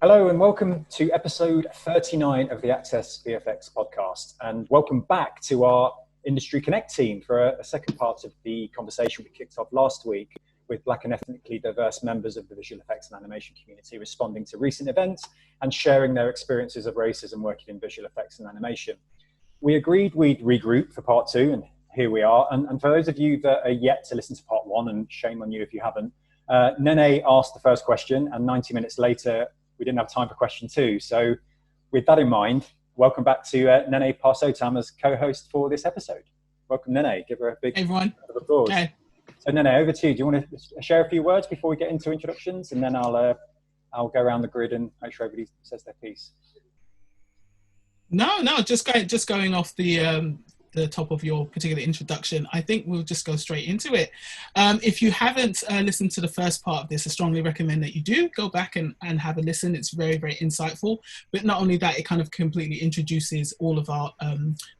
Hello and welcome to episode 39 of the Access VFX podcast, and welcome back to our Industry Connect team for a second part of the conversation we kicked off last week with Black and ethnically diverse members of the visual effects and animation community responding to recent events and sharing their experiences of racism working in visual effects and animation. We agreed we'd regroup for part two, and here we are. And for those of you that are yet to listen to part one, and shame on you if you haven't, Nene asked the first question, and 90 minutes later, we didn't have time for question two. So with that in mind, welcome back to Nene Parsotam as co-host for this episode. Welcome, Nene. Give her a big round of applause. Okay. So Nene, over to you. Do you want to share a few words before we get into introductions? And then I'll go around the grid and make sure everybody says their piece. No, just going off the top of your particular introduction, I think we'll just go straight into it. If you haven't listened to the first part of this, I strongly recommend that you do go back and have a listen. It's very, very insightful. But not only that, it kind of completely introduces all of our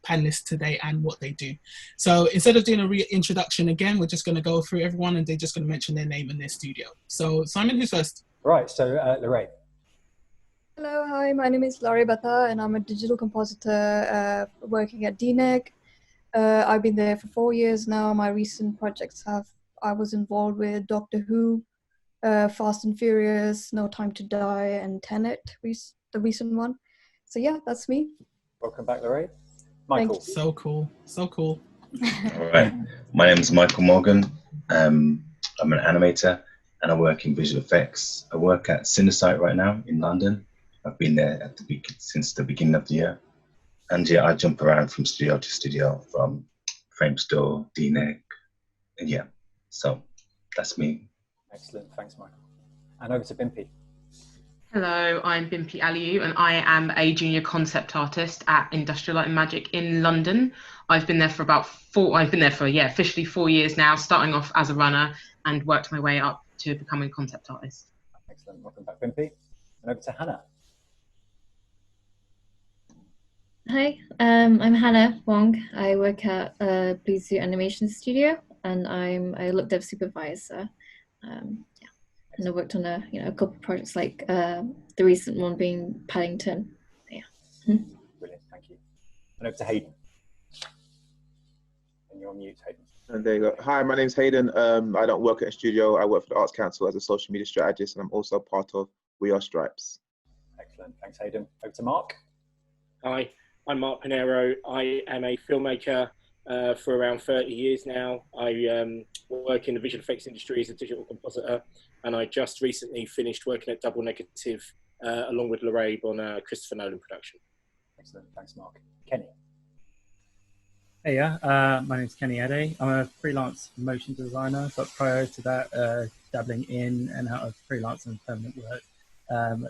panelists today and what they do. So instead of doing a reintroduction again, we're just going to go through everyone and they're just going to mention their name and their studio. So Simon, who's first? Right, so Larib. Hello, hi, my name is Larib Atta and I'm a digital compositor working at DNEG. I've been there for 4 years now. My recent projects I was involved with Doctor Who, Fast and Furious, No Time to Die, and Tenet, the recent one. So yeah, that's me. Welcome back, Larry. Michael. So cool, so cool. All right, my name is Michael Morgan. I'm an animator and I work in visual effects. I work at Cinesite right now in London. I've been there since the beginning of the year. And yeah, I jump around from studio to studio, from frame store, DNEG, and yeah, so that's me. Excellent, thanks, Michael. And over to Bimpe. Hello, I'm Bimpe Alliu, and I am a junior concept artist at Industrial Light and Magic in London. I've been there for officially 4 years now, starting off as a runner and worked my way up to becoming concept artist. Excellent, welcome back, Bimpe. And over to Hannah. Hi, I'm Hannah Wong. I work at Blue Zoo Animation Studio, and I'm a look dev supervisor. And I worked on a couple of projects, like the recent one being Paddington. Yeah. Brilliant, thank you. And over to Hayden. And you're on mute, Hayden. And there you go. Hi, my name's Hayden. I don't work at a studio. I work for the Arts Council as a social media strategist, and I'm also part of We Are Stripes. Excellent, thanks, Hayden. Over to Mark. Hi. I'm Mark Pinheiro. I am a filmmaker for around 30 years now. I work in the visual effects industry as a digital compositor, and I just recently finished working at Double Negative along with Larib on a Christopher Nolan production. Excellent, thanks Mark. Kenny. Hey, my name's Kenny Addeh. I'm a freelance motion designer, but prior to that, dabbling in and out of freelance and permanent work.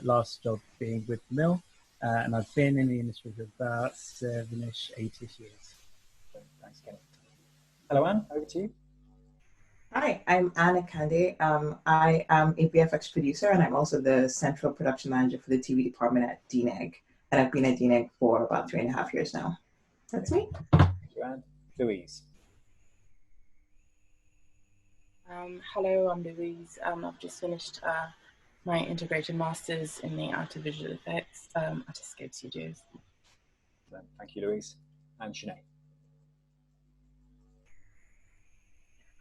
Last job being with the Mill. And I've been in the industry for about 7-ish, 8-ish years. Thanks, Kenny. Hello, Anne, over to you. Hi, I'm Anne Akande. I am a VFX producer, and I'm also the central production manager for the TV department at DNEG. And I've been at DNEG for about 3.5 years now. That's me. Thank you, Anne. Louise. Hello, I'm Louise. I've just finished my integrated masters in the art of visual effects at Escape Studios. Thank you, Louise. And Shanae.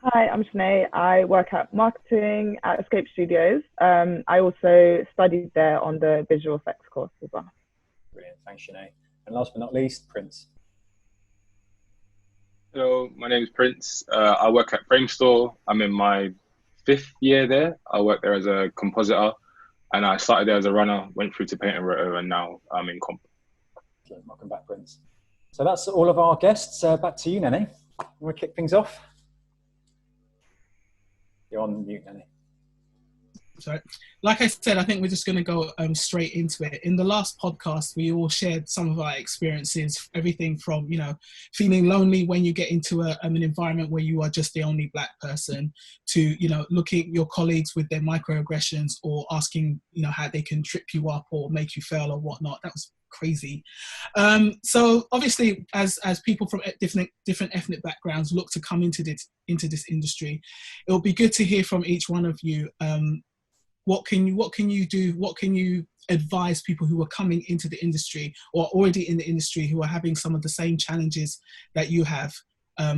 Hi, I'm Shanae. I work at marketing at Escape Studios. I also studied there on the visual effects course as well. Brilliant, thanks Shanae. And last but not least, Prince. Hello, my name is Prince. I work at Frame Store. I'm in my 5th year there. I work there as a compositor, and I started there as a runner, went through to paint and roto, and now I'm in comp. Welcome back, Prince. So that's all of our guests. Back to you, Nene. You want to kick things off? You're on mute, Nene. Sorry. Like I said, I think we're just going to go straight into it. In the last podcast, we all shared some of our experiences, everything from, feeling lonely when you get into an environment where you are just the only Black person to, looking at your colleagues with their microaggressions or asking, how they can trip you up or make you fail or whatnot. That was crazy. So obviously, as people from different ethnic backgrounds look to come into this industry, it will be good to hear from each one of you. What can you do? What can you advise people who are coming into the industry or already in the industry who are having some of the same challenges that you have?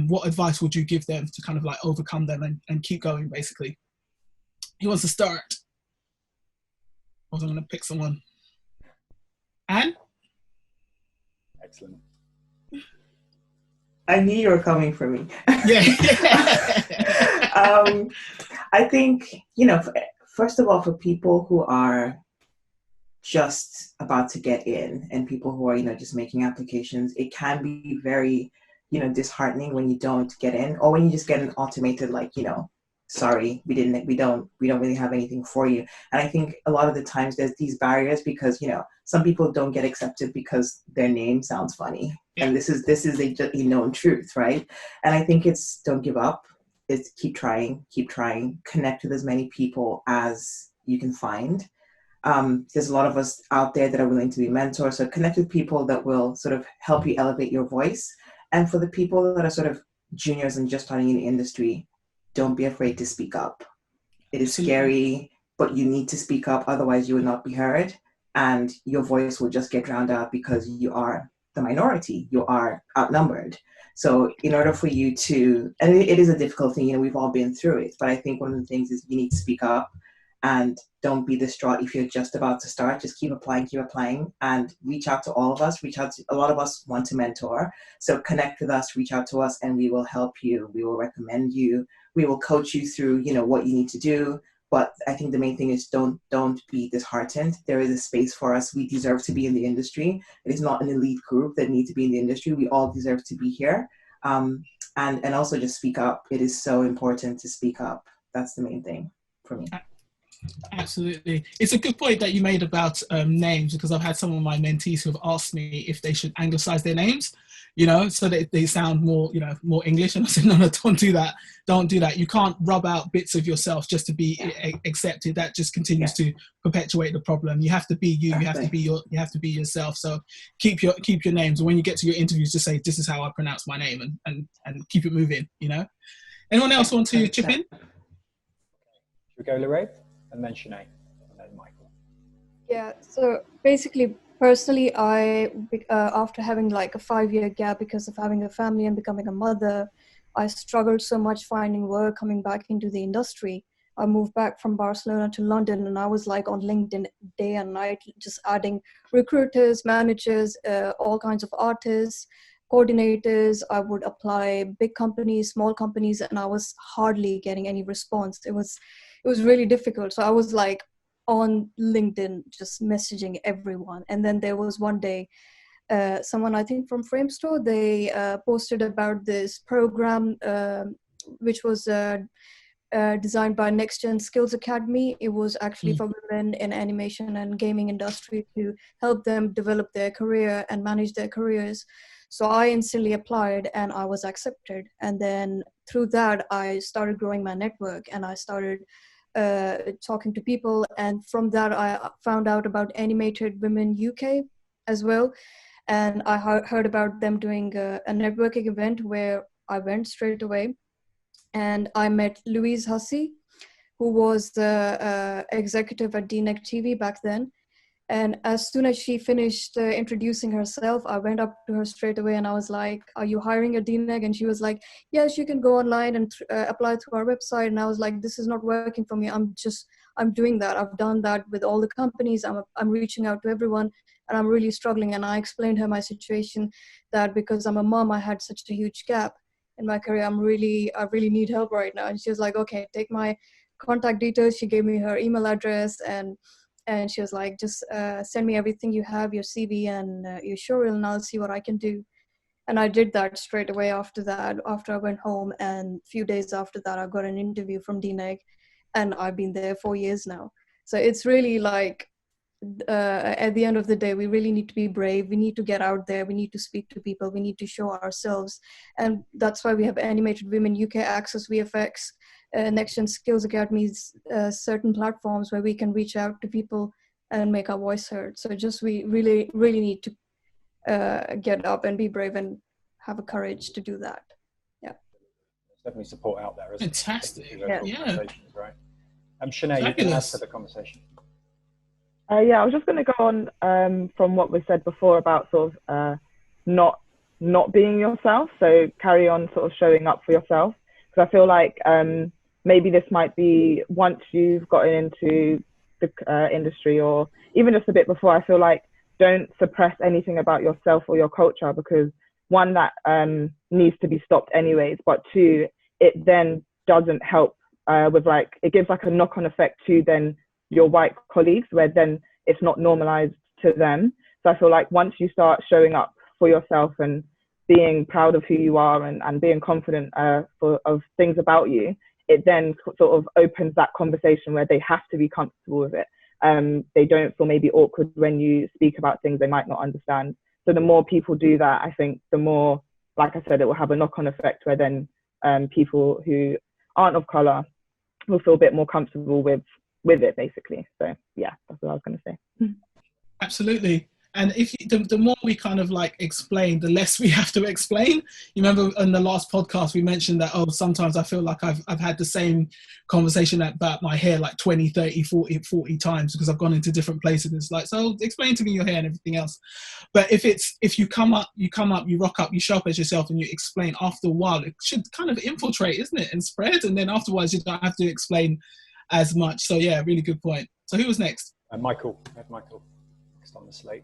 What advice would you give them to kind of like overcome them and keep going, basically? Who wants to start? I was going to pick someone. Anne? Excellent. I knew you were coming for me. Yeah. I think, first of all, for people who are just about to get in and people who are, just making applications, it can be very, disheartening when you don't get in, or when you just get an automated, like, sorry, we don't really have anything for you. And I think a lot of the times there's these barriers because, some people don't get accepted because their name sounds funny. Yeah. And this is a known truth, right? And I think it's don't give up. It's keep trying, connect with as many people as you can find. There's a lot of us out there that are willing to be mentors. So connect with people that will sort of help you elevate your voice. And for the people that are sort of juniors and just starting in the industry, don't be afraid to speak up. It is scary, but you need to speak up. Otherwise, you will not be heard. And your voice will just get drowned out because you are the minority. You are outnumbered. So in order for you to, and it is a difficult thing, we've all been through it. But I think one of the things is you need to speak up. And don't be distraught if you're just about to start. Just keep applying, and reach out to all of us. A lot of us want to mentor. So connect with us, reach out to us, and we will help you. We will recommend you. We will coach you through, what you need to do. But I think the main thing is don't be disheartened. There is a space for us. We deserve to be in the industry. It is not an elite group that need to be in the industry. We all deserve to be here. And also just speak up. It is so important to speak up. That's the main thing for me. Absolutely. It's a good point that you made about names, because I've had some of my mentees who have asked me if they should anglicize their names, so that they sound more, more English. And I said, no, don't do that. Don't do that. You can't rub out bits of yourself just to be accepted. That just continues to perpetuate the problem. You have to be you. Exactly. You have to be yourself. So keep your names. And when you get to your interviews, just say, this is how I pronounce my name, and keep it moving, Anyone else want to chip in? Should we go Larib? And then Shanae, and then Michael. Yeah, so basically, personally, I, after having like a 5-year gap because of having a family and becoming a mother, I struggled so much finding work coming back into the industry. I moved back from Barcelona to London, and I was like on LinkedIn day and night, just adding recruiters, managers, all kinds of artists, coordinators. I would apply big companies, small companies, and I was hardly getting any response. It was really difficult. So I was like on LinkedIn, just messaging everyone. And then there was one day, someone, I think from Framestore, they posted about this program, which was designed by Next Gen Skills Academy. It was actually for women in animation and gaming industry to help them develop their career and manage their careers. So I instantly applied and I was accepted. And then through that, I started growing my network and I started talking to people. And from that, I found out about Animated Women UK as well. And I heard about them doing a networking event where I went straight away. And I met Louise, who was the executive at DNEG TV back then. And as soon as she finished introducing herself, I went up to her straight away and I was like, are you hiring a DNEG? And she was like, yes, you can go online and apply through our website. And I was like, this is not working for me. I'm doing that. I've done that with all the companies. I'm reaching out to everyone and I'm really struggling. And I explained her my situation, that because I'm a mom, I had such a huge gap in my career. I really need help right now. And she was like, okay, take my contact details. She gave me her email address and she was like, just send me everything you have, your CV and your showreel, and I'll see what I can do. And I did that straight away after that, after I went home. And a few days after that, I got an interview from DNEG, and I've been there 4 years now. So it's really like, at the end of the day, we really need to be brave. We need to get out there. We need to speak to people. We need to show ourselves. And that's why we have Animated Women UK Access, VFX, Next Gen Skills Academies, certain platforms where we can reach out to people and make our voice heard. So just we really, really need to get up and be brave and have a courage to do that. Yeah. There's definitely support out there, isn't Fantastic. there? Yeah. Right. Shanae, you can add to the conversation. Yeah, I was just going to go on from what was said before about sort of not being yourself. So carry on sort of showing up for yourself. Because I feel like maybe this might be once you've gotten into the industry, or even just a bit before, I feel like don't suppress anything about yourself or your culture, because one, that needs to be stopped anyways, but two, it then doesn't help with like, it gives like a knock-on effect to then your white colleagues, where then it's not normalized to them. So I feel like once you start showing up for yourself and being proud of who you are and being confident of things about you, it then sort of opens that conversation where they have to be comfortable with it. They don't feel maybe awkward when you speak about things they might not understand. So the more people do that, I think the more, like I said, it will have a knock-on effect where then people who aren't of color will feel a bit more comfortable with it, basically. So yeah, that's what I was going to say. Absolutely. And if the more we kind of like explain, the less we have to explain. You remember in the last podcast we mentioned that, oh, sometimes I feel like I've had the same conversation about my hair like 20, 30, 40 times because I've gone into different places. It's like, so explain to me your hair and everything else. But if you come up, you rock up, you show up as yourself and you explain, after a while, it should kind of infiltrate, isn't it? And spread. And then afterwards you don't have to explain as much. So yeah, really good point. So who was next? Michael. Michael next on the slate.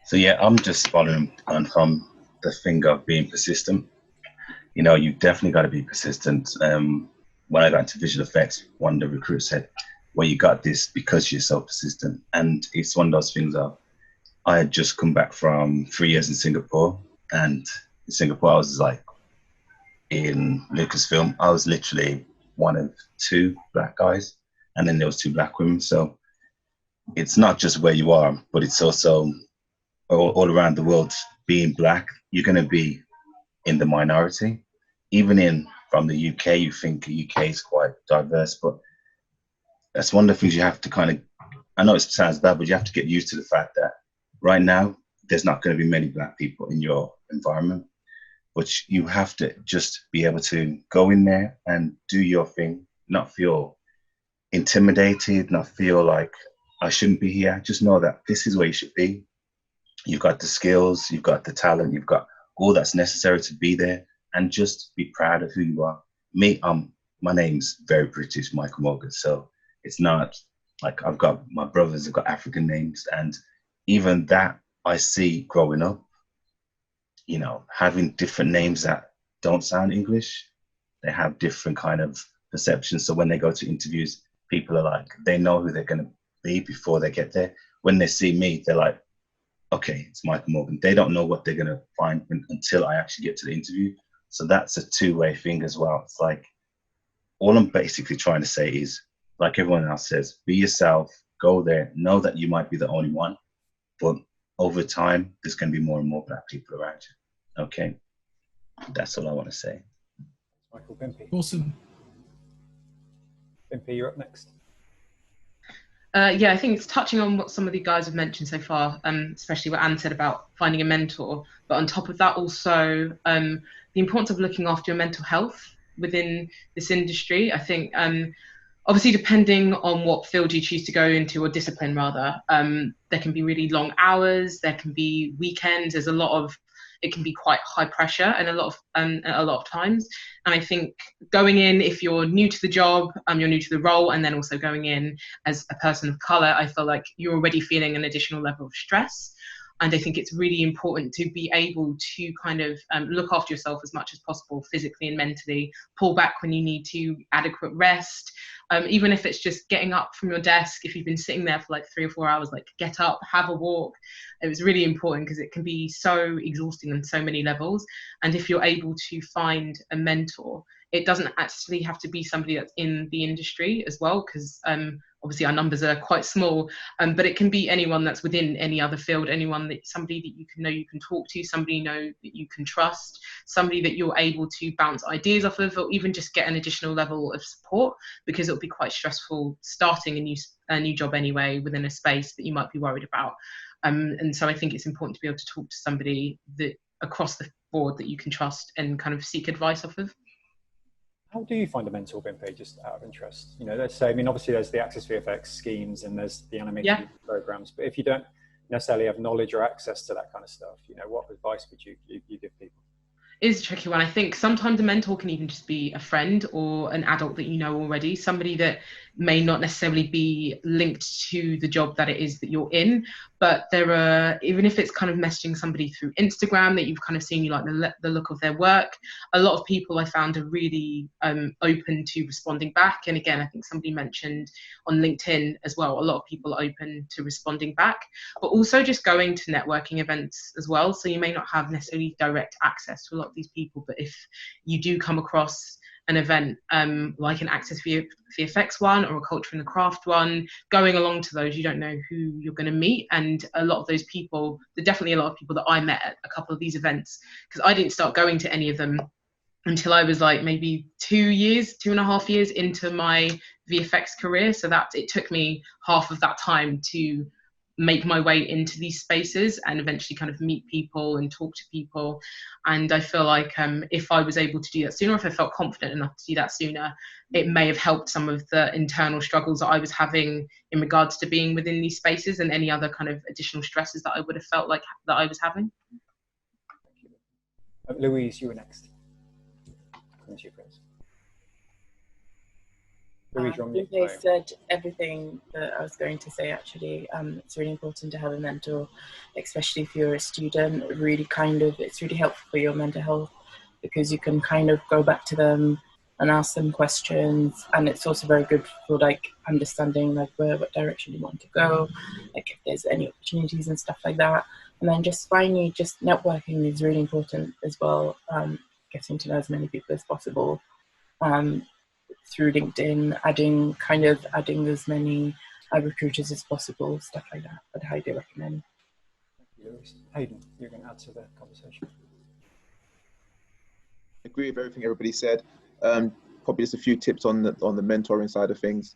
So yeah, I'm just following on from the thing of being persistent. You know, you've definitely got to be persistent. When I got into visual effects, one of the recruits said, well, you got this because you're so persistent. And it's one of those things of, I had just come back from 3 years in Singapore, and in Singapore, I was like, in Lucasfilm, I was literally one of 2 black guys, and then there was 2 black women. So it's not just where you are, but it's also all around the world. Being black, you're going to be in the minority. Even from the UK, you think the UK is quite diverse, but that's one of the things you have to kind of, I know it sounds bad, but you have to get used to the fact that right now, there's not going to be many black people in your environment, but you have to just be able to go in there and do your thing, not feel intimidated, not feel like I shouldn't be here. Just know that this is where you should be. You've got the skills, you've got the talent, you've got all that's necessary to be there, and just be proud of who you are. Me, my name's very British, Michael Morgan. So it's not like I've got my brothers have got African names, and even that I see growing up, you know, having different names that don't sound English, they have different kind of perceptions. So when they go to interviews, people are like, they know who they're going to be before they get there. When they see me, they're like, okay, it's Michael Morgan. They don't know what they're going to find until I actually get to the interview. So that's a two-way thing as well. It's like, all I'm basically trying to say is, like everyone else says, be yourself, go there, know that you might be the only one, but over time, there's going to be more and more black people around you. Okay, that's all I want to say. Michael, Bimpe. Awesome. Bimpe, you're up next. Yeah, I think it's touching on what some of the guys have mentioned so far, especially what Anne said about finding a mentor. But on top of that, also the importance of looking after your mental health within this industry. I think, obviously, depending on what field you choose to go into, or discipline rather, there can be really long hours. There can be weekends. There's a lot of, it can be quite high pressure and a lot of times. And I think going in, if you're new to the job, you're new to the role, and then also going in as a person of color, I feel like you're already feeling an additional level of stress. And I think it's really important to be able to kind of look after yourself as much as possible, physically and mentally, pull back when you need to, adequate rest. Even if it's just getting up from your desk, if you've been sitting there for like 3 or 4 hours, like get up, have a walk. It was really important because it can be so exhausting on so many levels. And if you're able to find a mentor, It doesn't actually have to be somebody that's in the industry as well, because obviously our numbers are quite small, but it can be anyone that's within any other field, somebody that you can talk to, somebody that you can trust, somebody that you're able to bounce ideas off of, or even just get an additional level of support, because it'll be quite stressful starting a new job anyway within a space that you might be worried about. And so I think it's important to be able to talk to somebody that across the board that you can trust and kind of seek advice off of. How do you find a mentor, Bimpe, just out of interest? Let's say, obviously there's the Access VFX schemes and there's the animated programs, but if you don't necessarily have knowledge or access to that kind of stuff, what advice would you give people? Is a tricky one. I think sometimes a mentor can even just be a friend or an adult that you know already, somebody that may not necessarily be linked to the job that it is that you're in, but there are, even if it's kind of messaging somebody through Instagram that you've kind of seen you like the look of their work, a lot of people I found are really open to responding back. And again, I think somebody mentioned on LinkedIn as well, a lot of people are open to responding back, but also just going to networking events as well. So you may not have necessarily direct access to a lot of these people, but if you do come across an event like an Access VFX one or a Culture and the Craft one, going along to those, you don't know who you're going to meet. And a lot of those people, there are definitely a lot of people that I met at a couple of these events, because I didn't start going to any of them until I was like maybe 2.5 years into my VFX career. So that it took me half of that time to make my way into these spaces and eventually kind of meet people and talk to people. And I feel like if I was able to do that sooner, if I felt confident enough to do that sooner, it may have helped some of the internal struggles that I was having in regards to being within these spaces and any other kind of additional stresses that I would have felt like that I was having. Louise, you were next. Thank you, Prince. They said everything that I was going to say, actually. It's really important to have a mentor, especially if you're a student. It's really helpful for your mental health, because you can kind of go back to them and ask them questions. And it's also very good for like understanding like what direction you want to go, like if there's any opportunities and stuff like that. And then just finally, just networking is really important as well. Getting to know as many people as possible. Through LinkedIn, adding as many recruiters as possible, stuff like that. I'd highly recommend. Thank you, Louise. Hayden, you're going to add to the conversation. I agree with everything everybody said. Probably just a few tips on the mentoring side of things.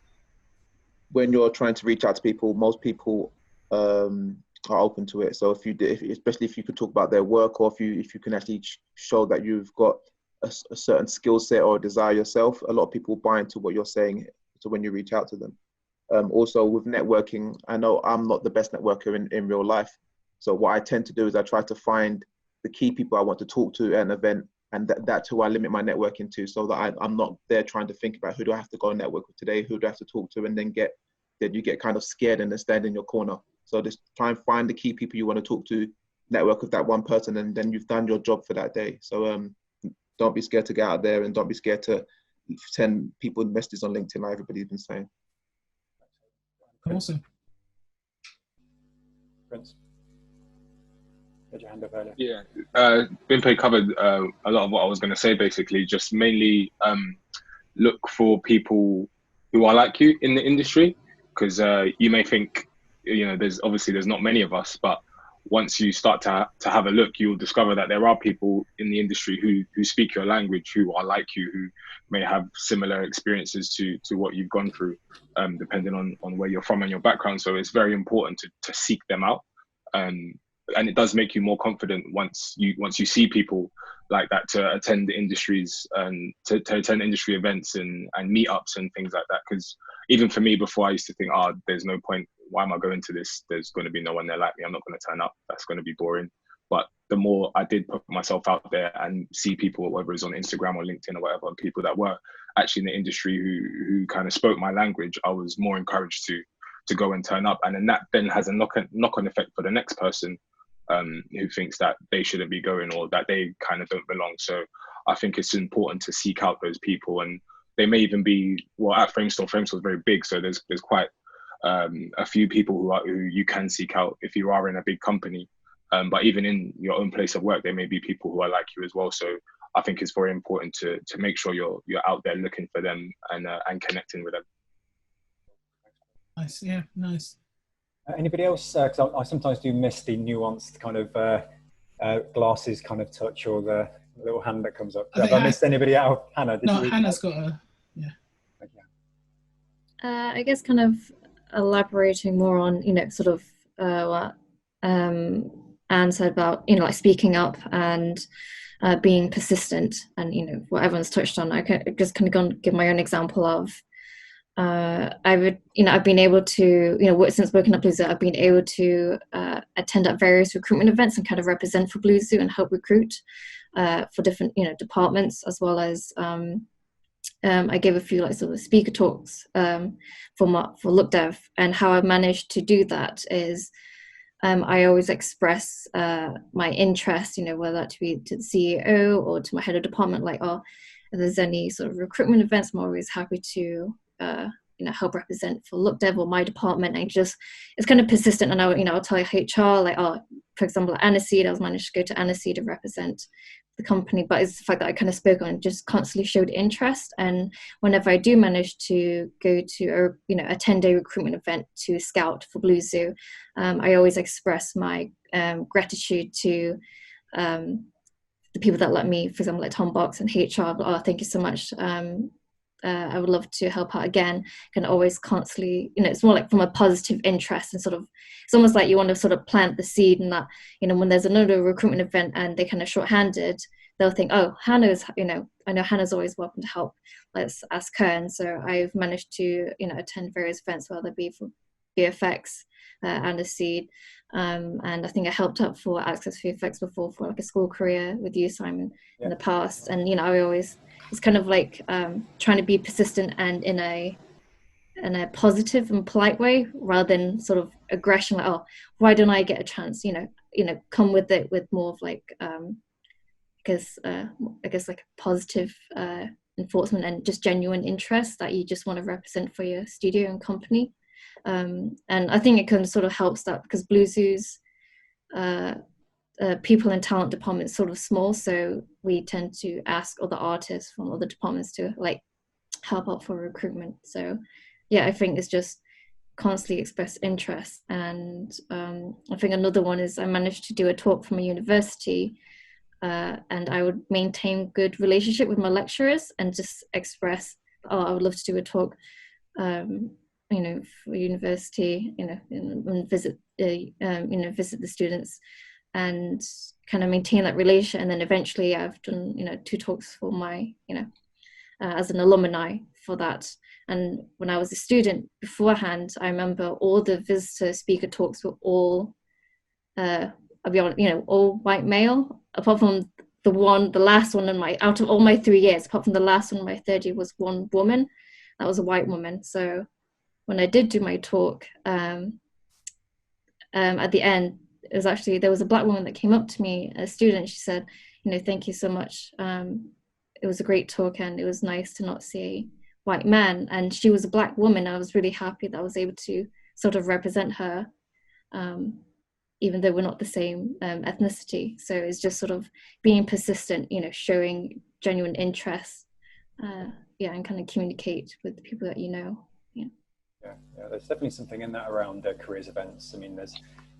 When you're trying to reach out to people, most people are open to it. So especially if you could talk about their work, or if you can actually show that you've got a certain skill set or desire yourself, a lot of people buy into what you're saying. So when you reach out to them, also with networking, I know I'm not the best networker in real life. So what I tend to do is I try to find the key people I want to talk to at an event, and that's who I limit my networking to, so that I'm not there trying to think about who do I have to go and network with today, who do I have to talk to, and then you get kind of scared and then stand in your corner. So just try and find the key people you want to talk to, network with that one person, and then you've done your job for that day. So don't be scared to get out there, and don't be scared to send people messages on LinkedIn like everybody's been saying. Awesome. Prince, had your hand up earlier. Yeah, Bimpe covered a lot of what I was going to say, basically. Just mainly look for people who are like you in the industry, because you may think, there's not many of us, but once you start to have a look, you'll discover that there are people in the industry who speak your language, who are like you, who may have similar experiences to what you've gone through, depending on where you're from and your background. So it's very important to seek them out. And it does make you more confident once you see people like that, to attend the industries and to attend industry events and meetups and things like that. Because even for me, before, I used to think, there's no point. Why am I going to this? There's going to be no one there like me. I'm not going to turn up. That's going to be boring. But the more I did put myself out there and see people, whether it's on Instagram or LinkedIn or whatever, and people that were actually in the industry who kind of spoke my language, I was more encouraged to go and turn up. And then that then has a knock-on effect for the next person who thinks that they shouldn't be going, or that they kind of don't belong. So I think it's important to seek out those people, and they may even be, at Framestore is very big, so there's quite a few people who you can seek out if you are in a big company. But even in your own place of work, there may be people who are like you as well. So I think it's very important to make sure you're out there looking for them and connecting with them. Nice, yeah, nice. Anybody else? Because I sometimes do miss the nuanced kind of glasses kind of touch, or the little hand that comes up. Have I missed anybody out? Hannah, did you? Hannah's got a, yeah. I guess kind of elaborating more on, sort of what Anne said about, like speaking up and being persistent, and, what everyone's touched on. I can just kind of give my own example of, I've been able to, since working at Blue Zoo, I've been able to attend at various recruitment events and kind of represent for Blue Zoo and help recruit for different, departments, as well as I gave a few like sort of speaker talks for Look Dev, and how I've managed to do that is I always express my interest, whether that be to the CEO or to my head of department, like, if there's any sort of recruitment events, I'm always happy to help represent for Look Dev or my department. And it's kind of persistent, and I'll tell HR, like, for example, at Aniseed, I was managed to go to Aniseed to represent the company, but it's the fact that I kind of spoke on, just constantly showed interest. And whenever I do manage to go to a 10-day recruitment event to scout for Blue Zoo, I always express my gratitude to the people that let me, for example, like Tom Box and HR. Thank you so much. I would love to help out again. Can always constantly, it's more like from a positive interest, and sort of, it's almost like you want to sort of plant the seed, and that, when there's another recruitment event and they kind of shorthanded, they'll think, oh, Hannah's, I know Hannah's always welcome to help. Let's ask her. And so I've managed to, attend various events, whether it be for VFX and a seed. And I think I helped out for Access VFX before for like a school career with you, Simon, in the past. And, I always, it's kind of like trying to be persistent and in a positive and polite way, rather than sort of aggression, like, oh, why don't I get a chance? Come with it with more of like, I guess like a positive enforcement and just genuine interest that you just want to represent for your studio and company. And I think it kind of sort of helps that, because Blue Zoo's people and talent department is sort of small, so we tend to ask other artists from other departments to like help out for recruitment. So yeah, I think it's just constantly express interest. And I think another one is I managed to do a talk from a university, and I would maintain good relationship with my lecturers and just express, I would love to do a talk for university, and visit visit the students and kind of maintain that relationship. And then eventually I've done 2 talks for my as an alumni for that. And when I was a student beforehand, I remember all the visitor speaker talks were all I'll be honest, all white male, apart from the last one out of all my 3 years, apart from the last one in my 3rd year, was one woman. That was a white woman. So when I did do my talk, at the end, it was actually, there was a black woman that came up to me, a student. She said, thank you so much. It was a great talk, and it was nice to not see a white man. And she was a black woman. I was really happy that I was able to sort of represent her, even though we're not the same ethnicity. So it's just sort of being persistent, showing genuine interest, and kind of communicate with the people that Yeah, there's definitely something in that around careers events. I mean,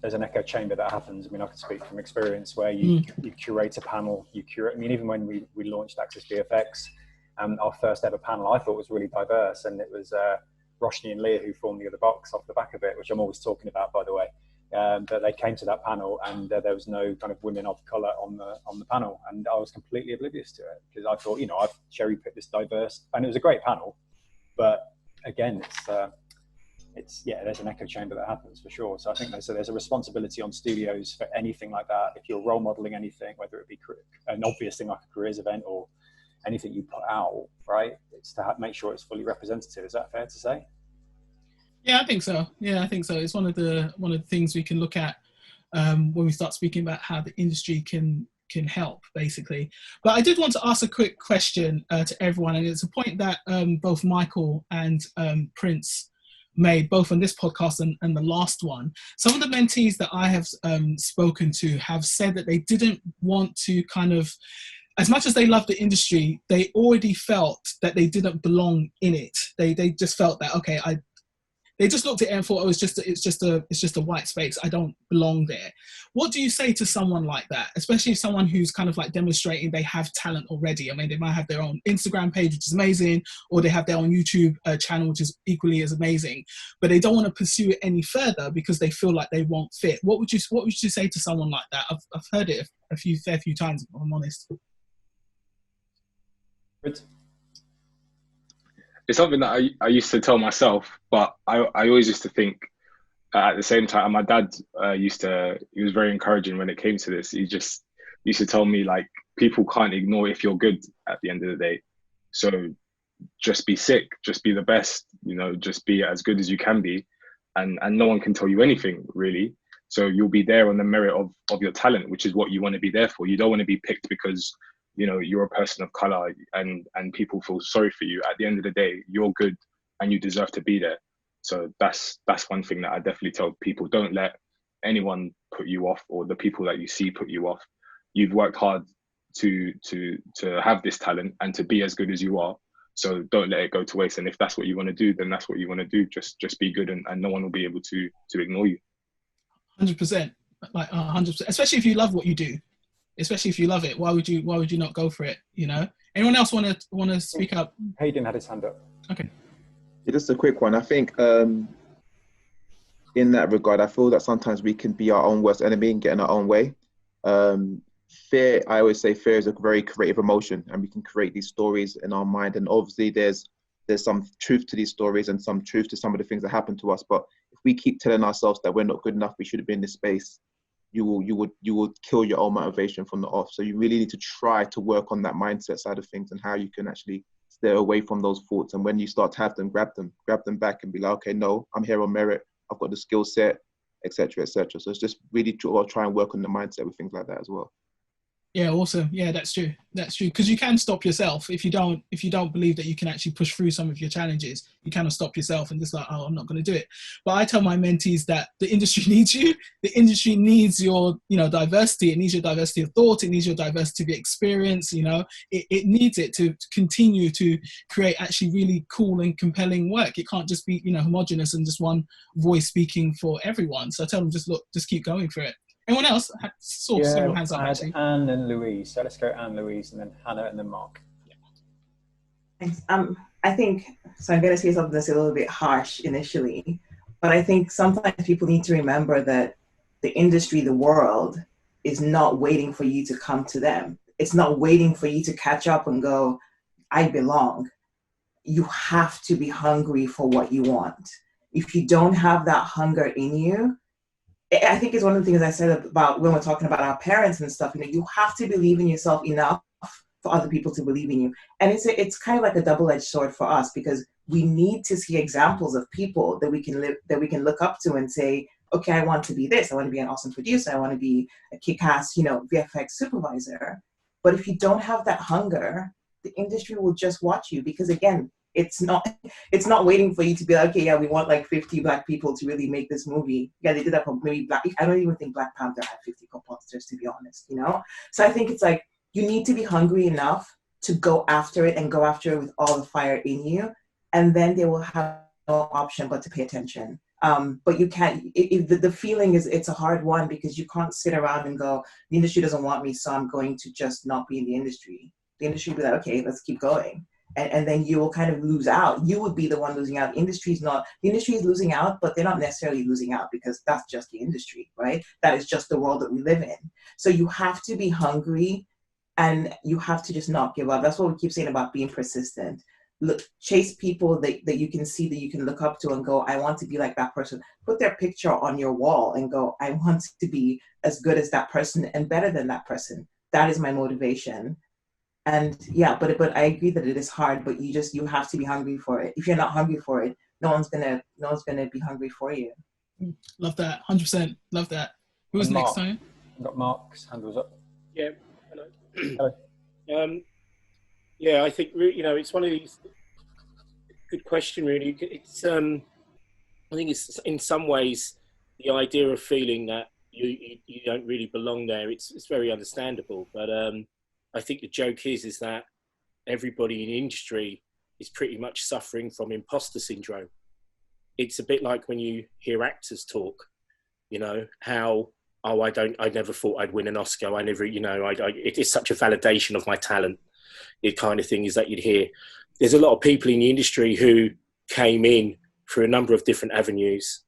there's an echo chamber that happens. I mean, I can speak from experience where you curate a panel, even when we launched Access VFX, our first ever panel I thought was really diverse, and it was Roshni and Leah who formed the other box off the back of it, which I'm always talking about, by the way. But they came to that panel, and there was no kind of women of colour on the panel, and I was completely oblivious to it, because I thought, I've cherry picked this diverse, and it was a great panel. But again, there's an echo chamber that happens for sure. So I think there's a responsibility on studios for anything like that. If you're role modeling anything, whether it be an obvious thing like a careers event or anything you put out, right? It's to make sure it's fully representative. Is that fair to say? Yeah, I think so. It's one of the things we can look at when we start speaking about how the industry can help, basically. But I did want to ask a quick question to everyone, and it's a point that both Michael and Prince made, both on this podcast and the last one. Some of the mentees that I have spoken to have said that they didn't want to kind of as much as they loved the industry, they already felt that they didn't belong in it. They just felt that, okay, they just looked at it and thought, oh, it's just a white space. I don't belong there. What do you say to someone like that, especially someone who's kind of like demonstrating they have talent already? I mean, they might have their own Instagram page, which is amazing, or they have their own YouTube channel, which is equally as amazing, but they don't want to pursue it any further because they feel like they won't fit. What would you say to someone like that? I've heard it a fair few times, if I'm honest. Good. It's something that I used to tell myself, but I always used to think at the same time. My dad he was very encouraging when it came to this. He just used to tell me, like, people can't ignore if you're good at the end of the day. So just be sick, just be the best, just be as good as you can be. And no one can tell you anything, really. So you'll be there on the merit of your talent, which is what you want to be there for. You don't want to be picked because you're a person of color and people feel sorry for you. At the end of the day, you're good and you deserve to be there. So that's one thing that I definitely tell people. Don't let anyone put you off, or the people that you see put you off. You've worked hard to have this talent and to be as good as you are. So don't let it go to waste. And if that's what you want to do, then that's what you want to do. Just be good, and no one will be able to ignore you. 100%, like 100%. Especially if you love what you do. Especially if you love it, why would you not go for it? Anyone else want to speak up? Hayden had his hand up. Okay. Yeah, just a quick one. I think in that regard, I feel that sometimes we can be our own worst enemy and get in our own way. Fear, I always say fear is a very creative emotion, and we can create these stories in our mind. And obviously there's some truth to these stories and some truth to some of the things that happen to us. But if we keep telling ourselves that we're not good enough, we shouldn't be in this space, you will kill your own motivation from the off. So you really need to try to work on that mindset side of things and how you can actually stay away from those thoughts. And when you start to have them, grab them back and be like, okay, no, I'm here on merit. I've got the skill set, etc., etc. So it's just really try and work on the mindset with things like that as well. Yeah, awesome. Yeah, that's true. Because you can stop yourself if you don't believe that you can actually push through some of your challenges. You kind of stop yourself and just like, oh, I'm not going to do it. But I tell my mentees that the industry needs you. The industry needs your, diversity. It needs your diversity of thought. It needs your diversity of experience. It needs it to continue to create actually really cool and compelling work. It can't just be, homogenous and just one voice speaking for everyone. So I tell them, just keep going for it. Anyone else? Several hands up, actually. Anne and Louise. So let's go Anne, Louise, and then Hannah, and then Mark. Thanks. I think, so I'm going to say something that's a little bit harsh initially, but I think sometimes people need to remember that the industry, the world, is not waiting for you to come to them. It's not waiting for you to catch up and go, I belong. You have to be hungry for what you want. If you don't have that hunger in you, I think it's one of the things I said about when we're talking about our parents and stuff, you have to believe in yourself enough for other people to believe in you. And it's kind of like a double-edged sword for us, because we need to see examples of people that we can look up to and say, okay, I want to be this. I want to be an awesome producer. I want to be a kick-ass, VFX supervisor. But if you don't have that hunger, the industry will just watch you, because again, it's not waiting for you to be like, okay, yeah, we want like 50 Black people to really make this movie. Yeah, they did that for maybe Black. I don't even think Black Panther had 50 compositors, to be honest, So I think it's like, you need to be hungry enough to go after it and go after it with all the fire in you. And then they will have no option but to pay attention. But you can't, the feeling is, it's a hard one, because you can't sit around and go, the industry doesn't want me, so I'm going to just not be in the industry. The industry will be like, okay, let's keep going. And then you will kind of lose out. You would be the one losing out. The industry is losing out, but they're not necessarily losing out, because that's just the industry, right? That is just the world that we live in. So you have to be hungry, and you have to just not give up. That's what we keep saying about being persistent. Look, chase people that you can see, that you can look up to and go, I want to be like that person. Put their picture on your wall and go, I want to be as good as that person and better than that person. That is my motivation. And yeah, but I agree that it is hard, but you have to be hungry for it. If you're not hungry for it, no one's gonna be hungry for you. Love that, 100%. Love that. Who's next time? We've got Mark's hand was up. Yeah. Hello. Yeah, I think it's one of these. Good question, really. It's I think it's in some ways the idea of feeling that you don't really belong there. It's very understandable, but I think the joke is that everybody in the industry is pretty much suffering from imposter syndrome. It's a bit like when you hear actors talk, you know, how, oh, I never thought I'd win an Oscar. I never, you know, it is such a validation of my talent. The kind of thing is that you'd hear. There's a lot of people in the industry who came in through a number of different avenues,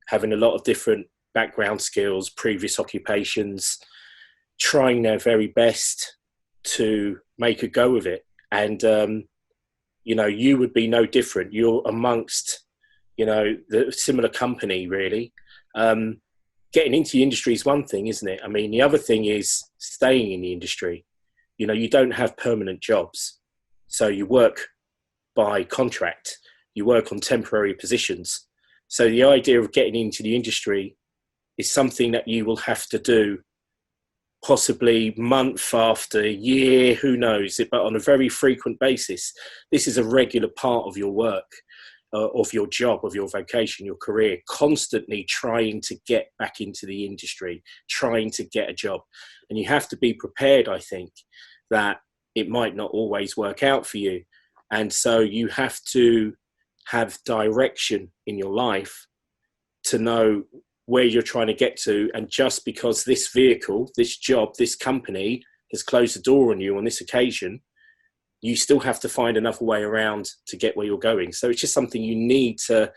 having a lot of different background skills, previous occupations, trying their very best to make a go of it. And, you know, you would be no different. You're amongst, you know, the similar company, really. Getting into the industry is one thing, isn't it? I mean, the other thing is staying in the industry. You know, you don't have permanent jobs. So you work by contract. You work on temporary positions. So the idea of getting into the industry is something that you will have to do possibly month after year, who knows, but on a very frequent basis. This is a regular part of your work, of your job, of your vocation, your career, constantly trying to get back into the industry, trying to get a job. And you have to be prepared, I think, that it might not always work out for you. And so you have to have direction in your life to know where you're trying to get to. And just because this vehicle, this job, this company has closed the door on you on this occasion, you still have to find another way around to get where you're going. So it's just something you need to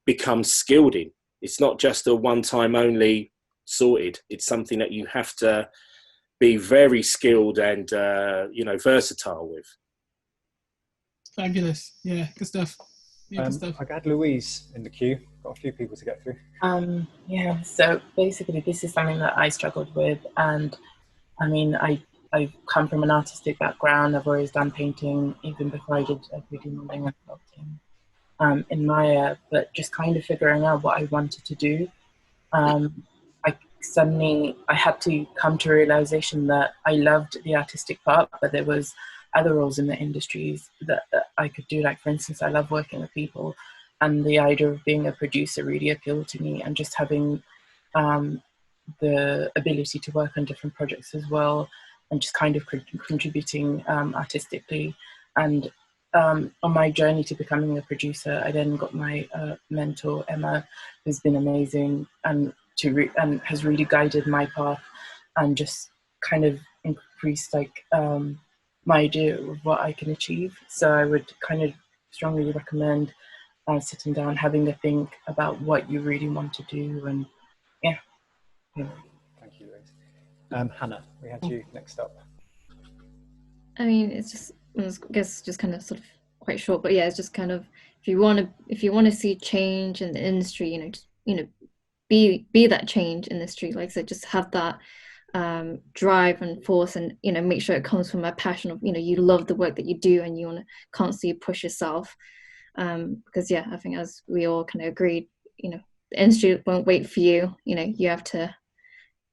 become skilled in. It's not just a one-time only sorted. It's something that you have to be very skilled and, you know, versatile with. Fabulous. Yeah, good stuff. Yeah, good stuff. I got Louise in the queue. Got a few people to get through. Yeah, so basically this is something that I struggled with, and I mean, I've come from an artistic background. I've always done painting, even before I did 3D modeling and sculpting in Maya, but just kind of figuring out what I wanted to do. I had to come to a realization that I loved the artistic part, but there was other roles in the industries that I could do. Like, for instance, I love working with people, and the idea of being a producer really appealed to me, and just having the ability to work on different projects as well, and just kind of contributing artistically. And on my journey to becoming a producer, I then got my mentor, Emma, who's been amazing and has really guided my path and just kind of increased like my idea of what I can achieve. So I would kind of strongly recommend sitting down, having to think about what you really want to do, and yeah. Thank you, Louise. Hannah, we had you next up. I mean, it's just, I guess, just kind of sort of quite short, but yeah, it's just kind of, if you want to see change in the industry, be that change in the industry. Like I said, just have that drive and force, and make sure it comes from a passion of you love the work that you do, and you want to constantly push yourself. Because yeah, I think as we all kind of agreed, the industry won't wait for you. You have to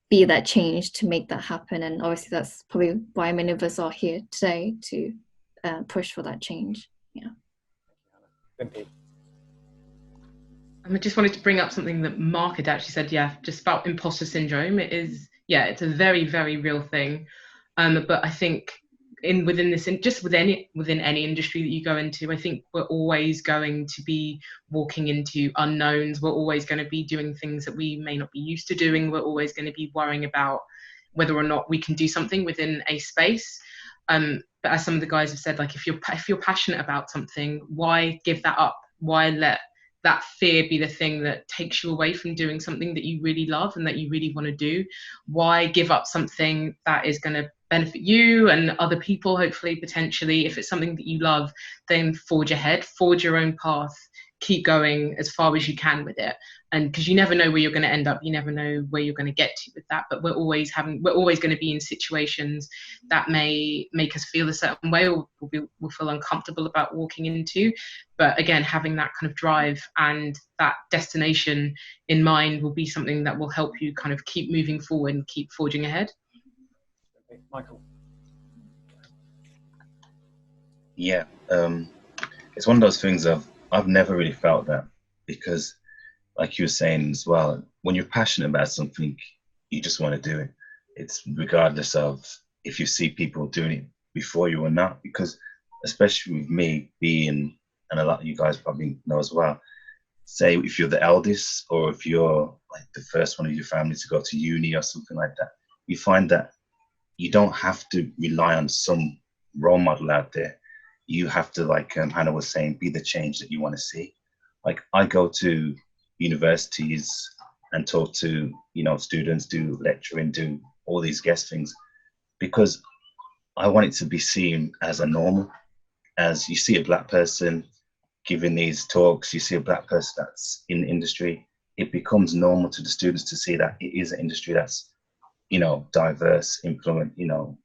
be that change to make that happen, and obviously that's probably why many of us are here today, to push for that change. Yeah. Bimpe. I just wanted to bring up something that Mark had actually said, just about imposter syndrome. It's a very, very real thing. But I think within any industry that you go into, I think we're always going to be walking into unknowns. We're always going to be doing things that we may not be used to doing. We're always going to be worrying about whether or not we can do something within a space. But as some of the guys have said, like, if you're passionate about something, why give that up? Why let that fear be the thing that takes you away from doing something that you really love and that you really want to do? Why give up something that is going to benefit you and other people, hopefully, potentially? If it's something that you love, then forge ahead, forge your own path, keep going as far as you can with it. And because you never know where you're going to end up, you never know where you're going to get to with that. But we're always going to be in situations that may make us feel a certain way, or we'll feel uncomfortable about walking into. But again, having that kind of drive and that destination in mind will be something that will help you kind of keep moving forward and keep forging ahead. Michael. Yeah, it's one of those things I've never really felt that, because like you were saying as well, when you're passionate about something, you just want to do it. It's regardless of if you see people doing it before you or not, because especially with me being, and a lot of you guys probably know as well, say if you're the eldest or if you're like the first one of your family to go to uni or something like that, you find that you don't have to rely on some role model out there. You have to, like Hannah was saying, be the change that you want to see. Like I go to universities and talk to, you know, students, do lecturing, do all these guest things, because I want it to be seen as a normal. As you see a black person giving these talks, you see a black person that's in the industry, it becomes normal to the students to see that it is an industry that's, you know, diverse, influent, you know,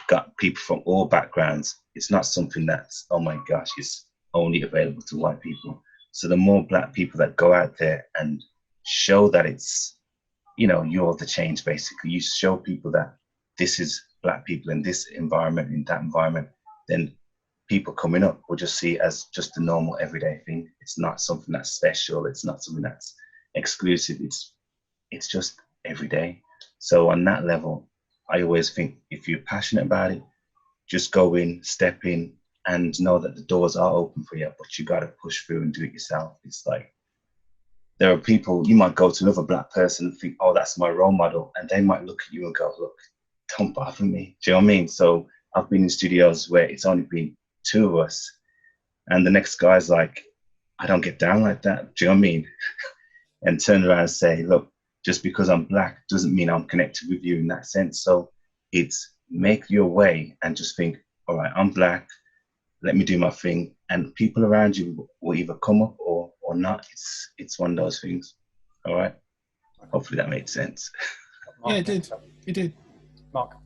got people from all backgrounds. It's not something that's, oh my gosh, it's only available to white people. So the more black people that go out there and show that it's, you know, you're the change, basically, you show people that this is black people in this environment, in that environment, then people coming up will just see it as just a normal everyday thing. It's not something that's special. It's not something that's exclusive. It's just everyday. So on that level, I always think if you're passionate about it, just go in, step in, and know that the doors are open for you, but you got to push through and do it yourself. It's like, there are people, you might go to another black person and think, oh, that's my role model. And they might look at you and go, look, don't bother me. Do you know what I mean? So I've been in studios where it's only been 2 of us. And the next guy's like, I don't get down like that. Do you know what I mean? And turn around and say, look, just because I'm black doesn't mean I'm connected with you in that sense. So it's make your way and just think, all right, I'm black, let me do my thing. And people around you will either come up or not. It's one of those things. All right. Hopefully that made sense. Yeah, it did. It did. Mark.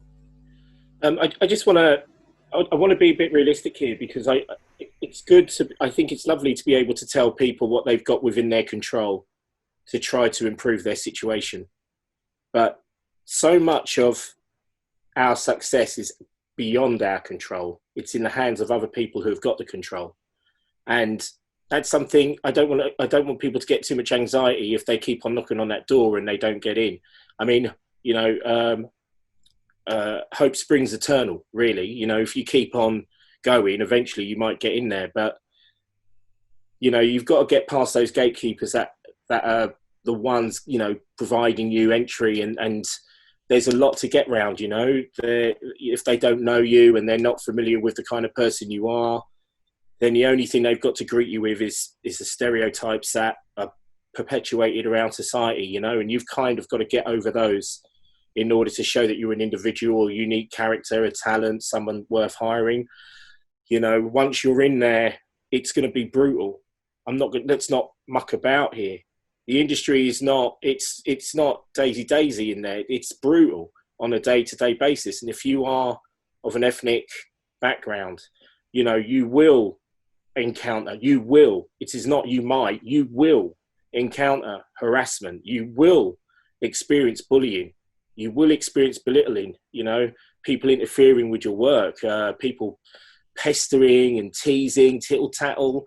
I just want to, I want to be a bit realistic here, because it's good to, I think it's lovely to be able to tell people what they've got within their control to try to improve their situation. But so much of our success is beyond our control. It's in the hands of other people who have got the control. And that's something I don't want people to get too much anxiety if they keep on knocking on that door and they don't get in. I mean, you know, hope springs eternal, really. You know, if you keep on going, eventually you might get in there. But, you know, you've got to get past those gatekeepers that are the ones, you know, providing you entry, and there's a lot to get round, you know. If they don't know you and they're not familiar with the kind of person you are, then the only thing they've got to greet you with is the stereotypes that are perpetuated around society, you know, and you've kind of got to get over those in order to show that you're an individual, a unique character, a talent, someone worth hiring. You know, once you're in there, it's going to be brutal. Let's not muck about here. The industry is not, it's not daisy in there. It's brutal on a day-to-day basis. And if you are of an ethnic background, you know, you will encounter, it is not you might, you will encounter harassment. You will experience bullying. You will experience belittling, you know, people interfering with your work, people pestering and teasing, tittle-tattle,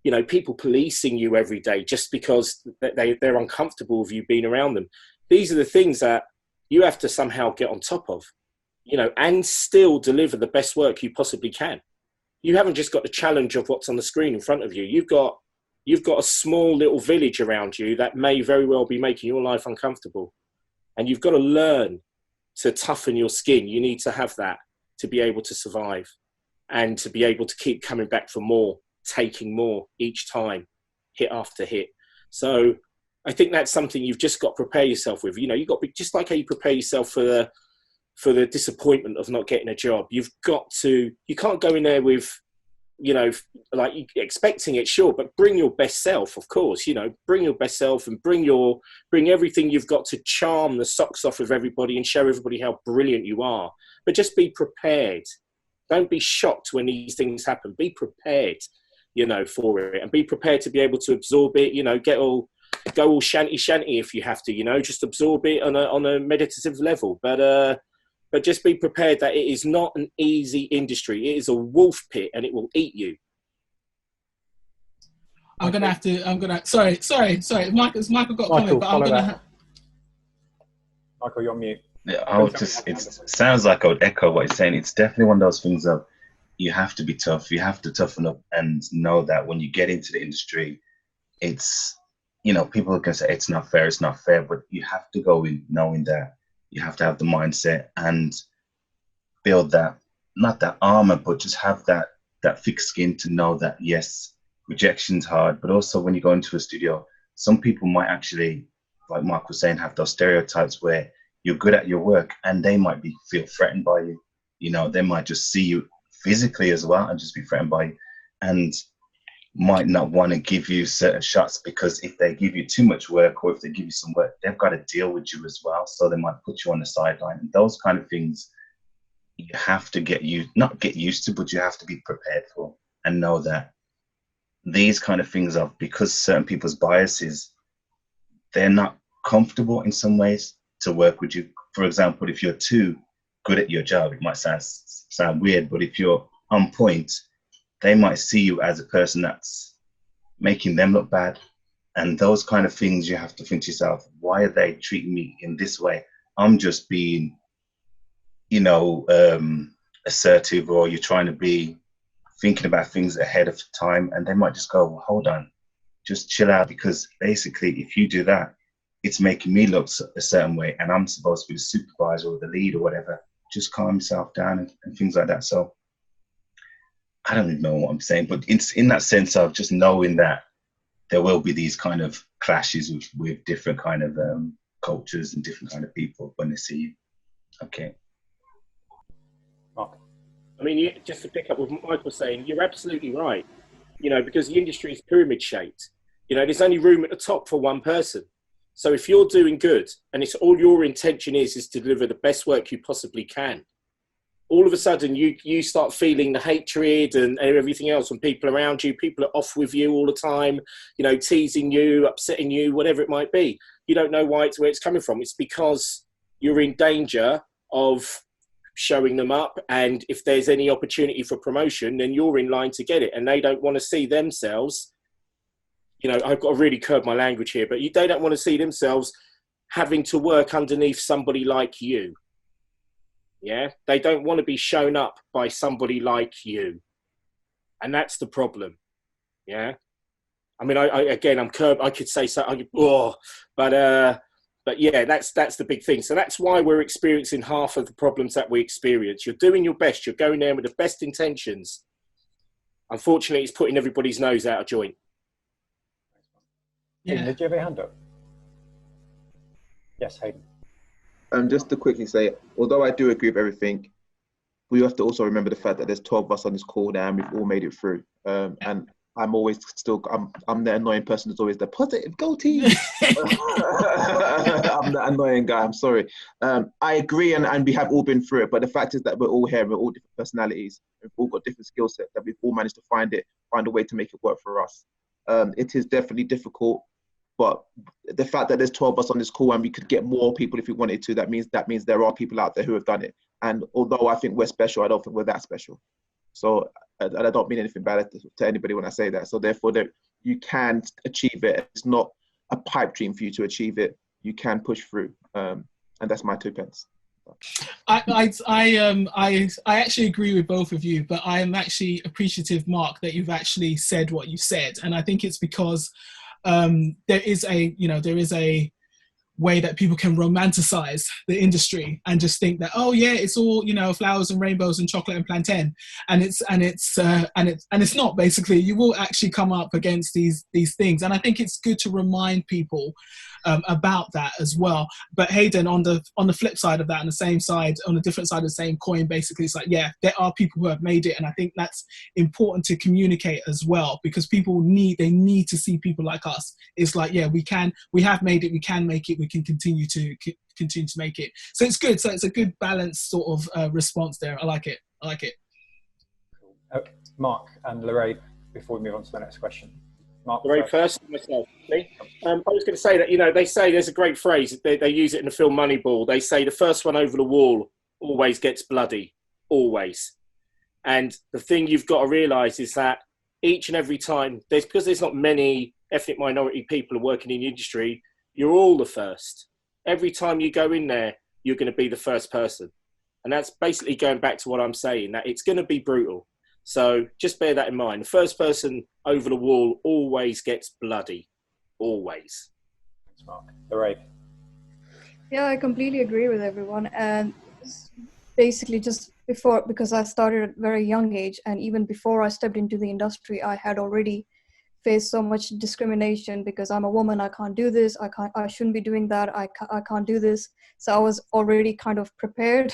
you know, people policing you every day just because they're uncomfortable with you being around them. These are the things that you have to somehow get on top of, you know, and still deliver the best work you possibly can. You haven't just got the challenge of what's on the screen in front of you. You've got a small little village around you that may very well be making your life uncomfortable. And you've got to learn to toughen your skin. You need to have that to be able to survive and to be able to keep coming back for more, taking more each time, hit after hit. So I think that's something you've just got to prepare yourself with. You know, you've got to be just like how you prepare yourself for the disappointment of not getting a job. You can't go in there with, you know, like expecting it, sure, but bring your best self, of course, you know, bring your best self and bring everything you've got to charm the socks off of everybody and show everybody how brilliant you are. But just be prepared. Don't be shocked when these things happen. Be prepared, you know, for it, and be prepared to be able to absorb it, you know, go all shanty if you have to, you know, just absorb it on a meditative level. But just be prepared that it is not an easy industry. It is a wolf pit and it will eat you. Sorry. Michael got a comment, but I'm going to... Michael, you're on mute. Yeah, I would just, it sounds like I would echo what you're saying. It's definitely one of those things of you have to be tough, you have to toughen up and know that when you get into the industry, it's, you know, people can say it's not fair, but you have to go in knowing that you have to have the mindset and build that, not that armor, but just have that thick skin to know that, yes, rejection's hard, but also when you go into a studio, some people might actually, like Mark was saying, have those stereotypes where you're good at your work and they might feel threatened by you. You know, they might just see you physically as well and just be threatened by you, and might not want to give you certain shots because if they give you too much work or if they give you some work, they've got to deal with you as well. So they might put you on the sideline. And those kind of things you have to not get used to, but you have to be prepared for and know that these kind of things are because certain people's biases, they're not comfortable in some ways to work with you. For example, if you're too good at your job, it might sound weird, but if you're on point, they might see you as a person that's making them look bad. And those kind of things, you have to think to yourself, why are they treating me in this way? I'm just being, you know, assertive, or you're trying to be thinking about things ahead of time. And they might just go, well, hold on, just chill out. Because basically, if you do that, it's making me look a certain way. And I'm supposed to be the supervisor or the lead or whatever. Just calm yourself down and things like that. So I don't even know what I'm saying, but it's in that sense of just knowing that there will be these kind of clashes with different kind of cultures and different kind of people when they see you. Okay. Mark. I mean, just to pick up what Mike was saying, you're absolutely right. You know, because the industry is pyramid shaped. You know, there's only room at the top for one person. So if you're doing good and it's all your intention is to deliver the best work you possibly can, all of a sudden you start feeling the hatred and everything else from people around you. People are off with you all the time, you know, teasing you, upsetting you, whatever it might be. You don't know where it's coming from. It's because you're in danger of showing them up. And if there's any opportunity for promotion, then you're in line to get it. And they don't want to see themselves, you know, I've got to really curb my language here, but they don't want to see themselves having to work underneath somebody like you. Yeah, they don't want to be shown up by somebody like you, and that's the problem. Yeah, I mean, I'm curb. I could say so. But yeah, that's the big thing. So that's why we're experiencing half of the problems that we experience. You're doing your best. You're going there with the best intentions. Unfortunately, it's putting everybody's nose out of joint. Yeah. Did you have a hand up? Yes, Hayden. Just to quickly say, although I do agree with everything, we have to also remember the fact that there's 12 of us on this call now and we've all made it through. And I'm always I'm the annoying person that's always the positive, go team. I'm the annoying guy, I'm sorry. I agree and we have all been through it, but the fact is that we're all here, we're all different personalities, we've all got different skill sets, that we've all managed to find a way to make it work for us. It is definitely difficult. But the fact that there's 12 of us on this call and we could get more people if we wanted to, that means there are people out there who have done it. And although I think we're special, I don't think we're that special. So I don't mean anything bad to anybody when I say that. So therefore, you can achieve it. It's not a pipe dream for you to achieve it. You can push through. And that's my 2 pence. I actually agree with both of you, but I am actually appreciative, Mark, that you've actually said what you said. And I think it's because there is a way that people can romanticize the industry and just think that, oh yeah, it's all, you know, flowers and rainbows and chocolate and plantain, and it's not. Basically, you will actually come up against these things, and I think it's good to remind people about that as well. But Hayden, on the flip side of that, on the same side, on the different side of the same coin, basically, it's like, yeah, there are people who have made it, and I think that's important to communicate as well, because people need to see people like us. It's like, yeah, we have made it, we can make it, we can continue to make it. So it's good. So it's a good balanced sort of response there. I like it. Cool. Mark and Larib, before we move on to the next question. Mark, Larib first. Myself. I was going to say that, you know, they say there's a great phrase. They use it in the film Moneyball. They say the first one over the wall always gets bloody, always. And the thing you've got to realise is that each and every time, because there's not many ethnic minority people working in the industry, you're all the first. Every time you go in there, you're going to be the first person. And that's basically going back to what I'm saying, that it's going to be brutal. So just bear that in mind. The first person over the wall always gets bloody. Always. Thanks, Mark. Larib. Yeah, I completely agree with everyone. And basically just before, because I started at a very young age, and even before I stepped into the industry, I had already faced so much discrimination because I'm a woman, I can't do this, I shouldn't be doing that, I can't do this. So I was already kind of prepared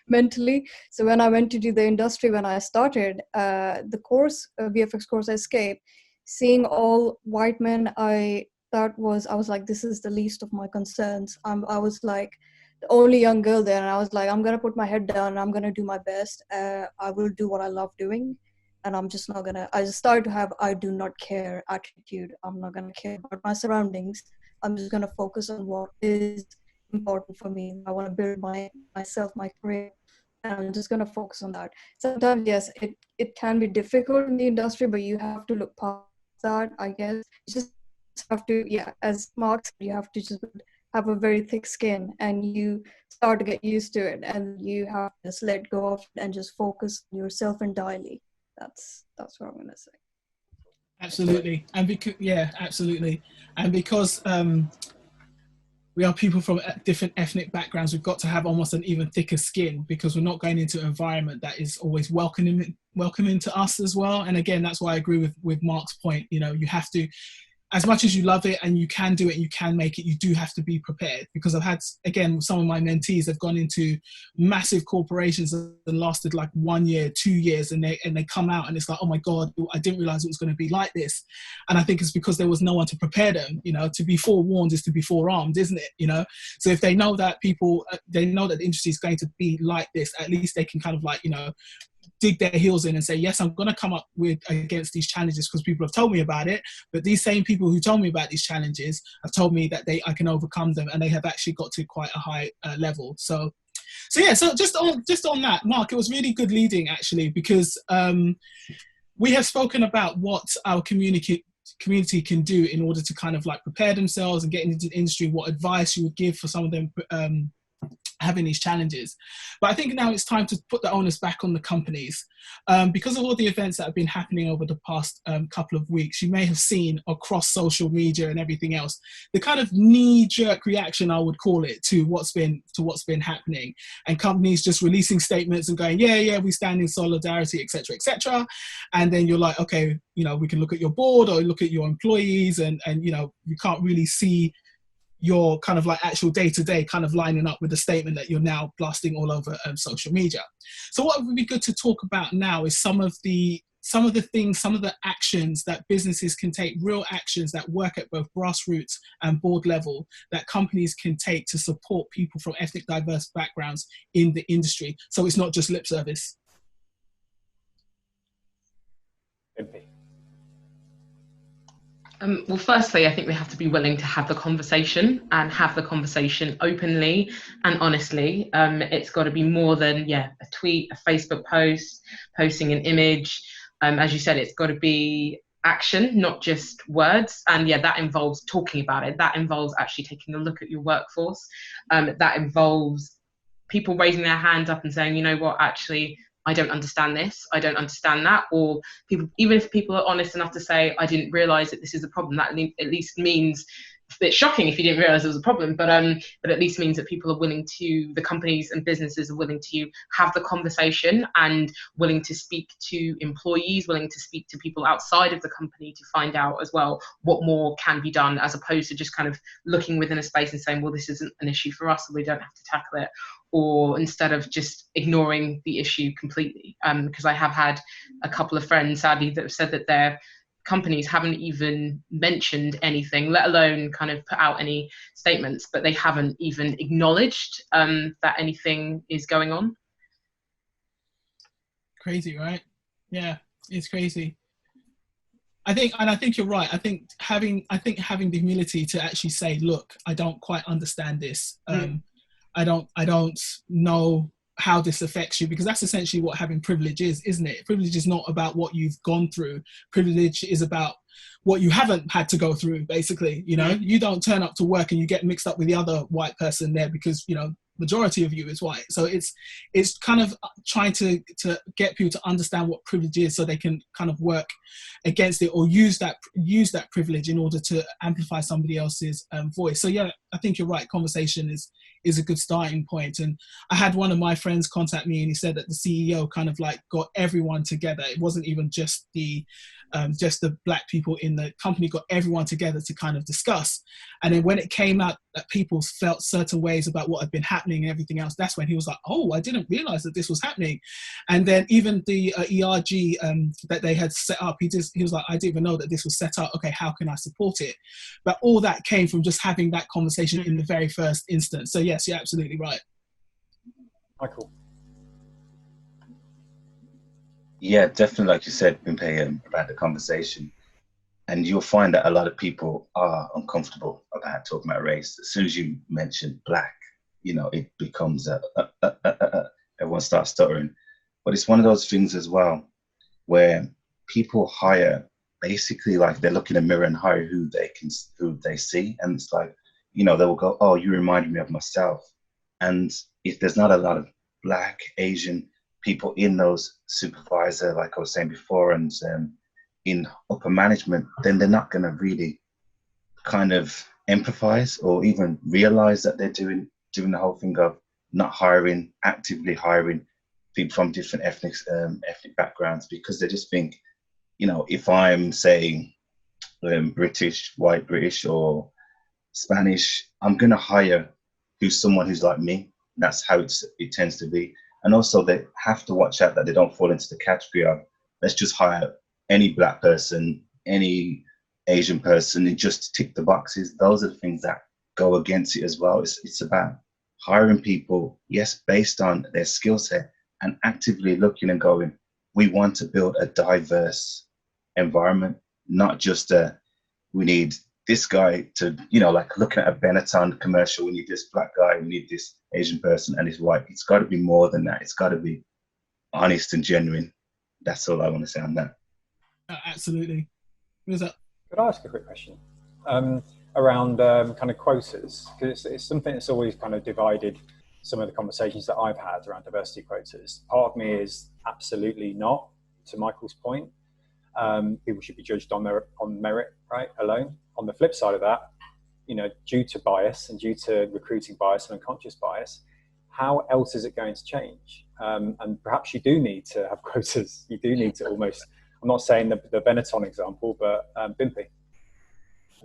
mentally. So when I went to do the industry, when I started the course, VFX course Escape, seeing all white men, I was like, this is the least of my concerns. I was like the only young girl there, and I was like, I'm gonna put my head down and I'm gonna do my best. I will do what I love doing, and I'm just not gonna, I just started to have I do not care attitude. I'm not gonna care about my surroundings. I'm just gonna focus on what is important for me. I want to build myself, my career, and I'm just gonna focus on that. Sometimes, yes, it can be difficult in the industry, but you have to look past that, I guess. You just have to, yeah, as Mark said, you have to just have a very thick skin, and you start to get used to it, and you have to just let go of it and just focus on yourself entirely. That's what I'm gonna say. Absolutely, and because absolutely, and because we are people from different ethnic backgrounds, we've got to have almost an even thicker skin, because we're not going into an environment that is always welcoming to us as well. And again, that's why I agree with Mark's point. You know, you have to, as much as you love it and you can do it and you can make it, you do have to be prepared. Because I've had, again, some of my mentees have gone into massive corporations and lasted like 1 year, 2 years, and they come out and it's like, oh my God, I didn't realize it was going to be like this. And I think it's because there was no one to prepare them. You know, to be forewarned is to be forearmed, isn't it? You know, so if they know that they know that the industry is going to be like this, at least they can kind of like, you know, dig their heels in and say, yes, I'm going to come up against these challenges because people have told me about it. But these same people who told me about these challenges have told me that I can overcome them, and they have actually got to quite a high level. So yeah. So just on that, Mark, it was really good leading actually, because we have spoken about what our community can do in order to kind of like prepare themselves and get into the industry. What advice you would give for some of them having these challenges. But I think now it's time to put the onus back on the companies. Because of all the events that have been happening over the past couple of weeks, you may have seen across social media and everything else, the kind of knee-jerk reaction, I would call it, to what's been happening. And companies just releasing statements and going, yeah, we stand in solidarity, etc., etc. And then you're like, okay, you know, we can look at your board or look at your employees, and you know, you can't really see your kind of like actual day-to-day kind of lining up with the statement that you're now blasting all over social media. So what would be good to talk about now is some of the things, some of the actions that businesses can take, real actions that work at both grassroots and board level, that companies can take to support people from ethnic diverse backgrounds in the industry. So it's not just lip service. Well, firstly, I think we have to be willing to have the conversation, and have the conversation openly and honestly. It's got to be more than, a tweet, a Facebook post, posting an image. As you said, it's got to be action, not just words. And that involves talking about it. That involves actually taking a look at your workforce. That involves people raising their hand up and saying, you know what, actually, I don't understand this, I don't understand that. Or people, even if people are honest enough to say, I didn't realize that this is a problem, that at least means, it's shocking if you didn't realize it was a problem, but at least means that people are willing to, the companies and businesses are willing to have the conversation, and willing to speak to employees, willing to speak to people outside of the company to find out as well what more can be done, as opposed to just kind of looking within a space and saying, well, this isn't an issue for us, so we don't have to tackle it. Or instead of just ignoring the issue completely. Because I have had a couple of friends, sadly, that have said that their companies haven't even mentioned anything, let alone kind of put out any statements, but they haven't even acknowledged that anything is going on. Crazy, right? Yeah, it's crazy. I think you're right. I think having the humility to actually say, look, I don't quite understand this. I don't know how this affects you, because that's essentially what having privilege is, isn't it? Privilege is not about what you've gone through. Privilege is about what you haven't had to go through, basically. You know, you don't turn up to work and you get mixed up with the other white person there because, you know, majority of you is white. So it's kind of trying to get people to understand what privilege is, so they can kind of work against it or use that privilege in order to amplify somebody else's voice. So yeah, I think you're right. Conversation is a good starting point. And I had one of my friends contact me, and he said that the CEO kind of like got everyone together. It wasn't even just the black people in the company, got everyone together to kind of discuss. And then when it came out that people felt certain ways about what had been happening and everything else, that's when he was like, oh, I didn't realize that this was happening. And then even the ERG that they had set up, he was like, I didn't even know that this was set up. Okay, how can I support it? But all that came from just having that conversation in the very first instance. So yes, you're absolutely right. Michael. Yeah, definitely, like you said, Bimpe, about the conversation. And you'll find that a lot of people are uncomfortable about talking about race. As soon as you mention black, you know, it becomes everyone starts stuttering. But it's one of those things as well where people hire, basically like they look in a mirror and hire who they see. And it's like, you know, they will go, oh, you reminded me of myself. And if there's not a lot of black, Asian people in those supervisor, like I was saying before, and in upper management, then they're not going to really kind of empathize or even realize that they're doing the whole thing of not hiring, actively hiring people from different ethnic backgrounds, because they just think, you know, if I'm saying British, white British or Spanish, I'm going to hire someone who's like me. That's how it tends to be. And also they have to watch out that they don't fall into the category of, let's just hire any black person, any Asian person, and just tick the boxes. Those are the things that go against it as well. It's about hiring people, yes, based on their skill set, and actively looking and going, we want to build a diverse environment, not just we need this guy to, you know, like looking at a Benetton commercial, we need this black guy, we need this Asian person, and it's white. It's got to be more than that. It's got to be honest and genuine. That's all I want to say on that. Absolutely. What is that? Could I ask a quick question around kind of quotas? Because it's something that's always kind of divided some of the conversations that I've had around diversity quotas. Part of me is absolutely not, to Michael's point. People should be judged on merit, right, alone. On the flip side of that, you know, due to bias and due to recruiting bias and unconscious bias, how else is it going to change? And perhaps you do need to have quotas. You do need to almost, I'm not saying the Benetton example, but Bimpe.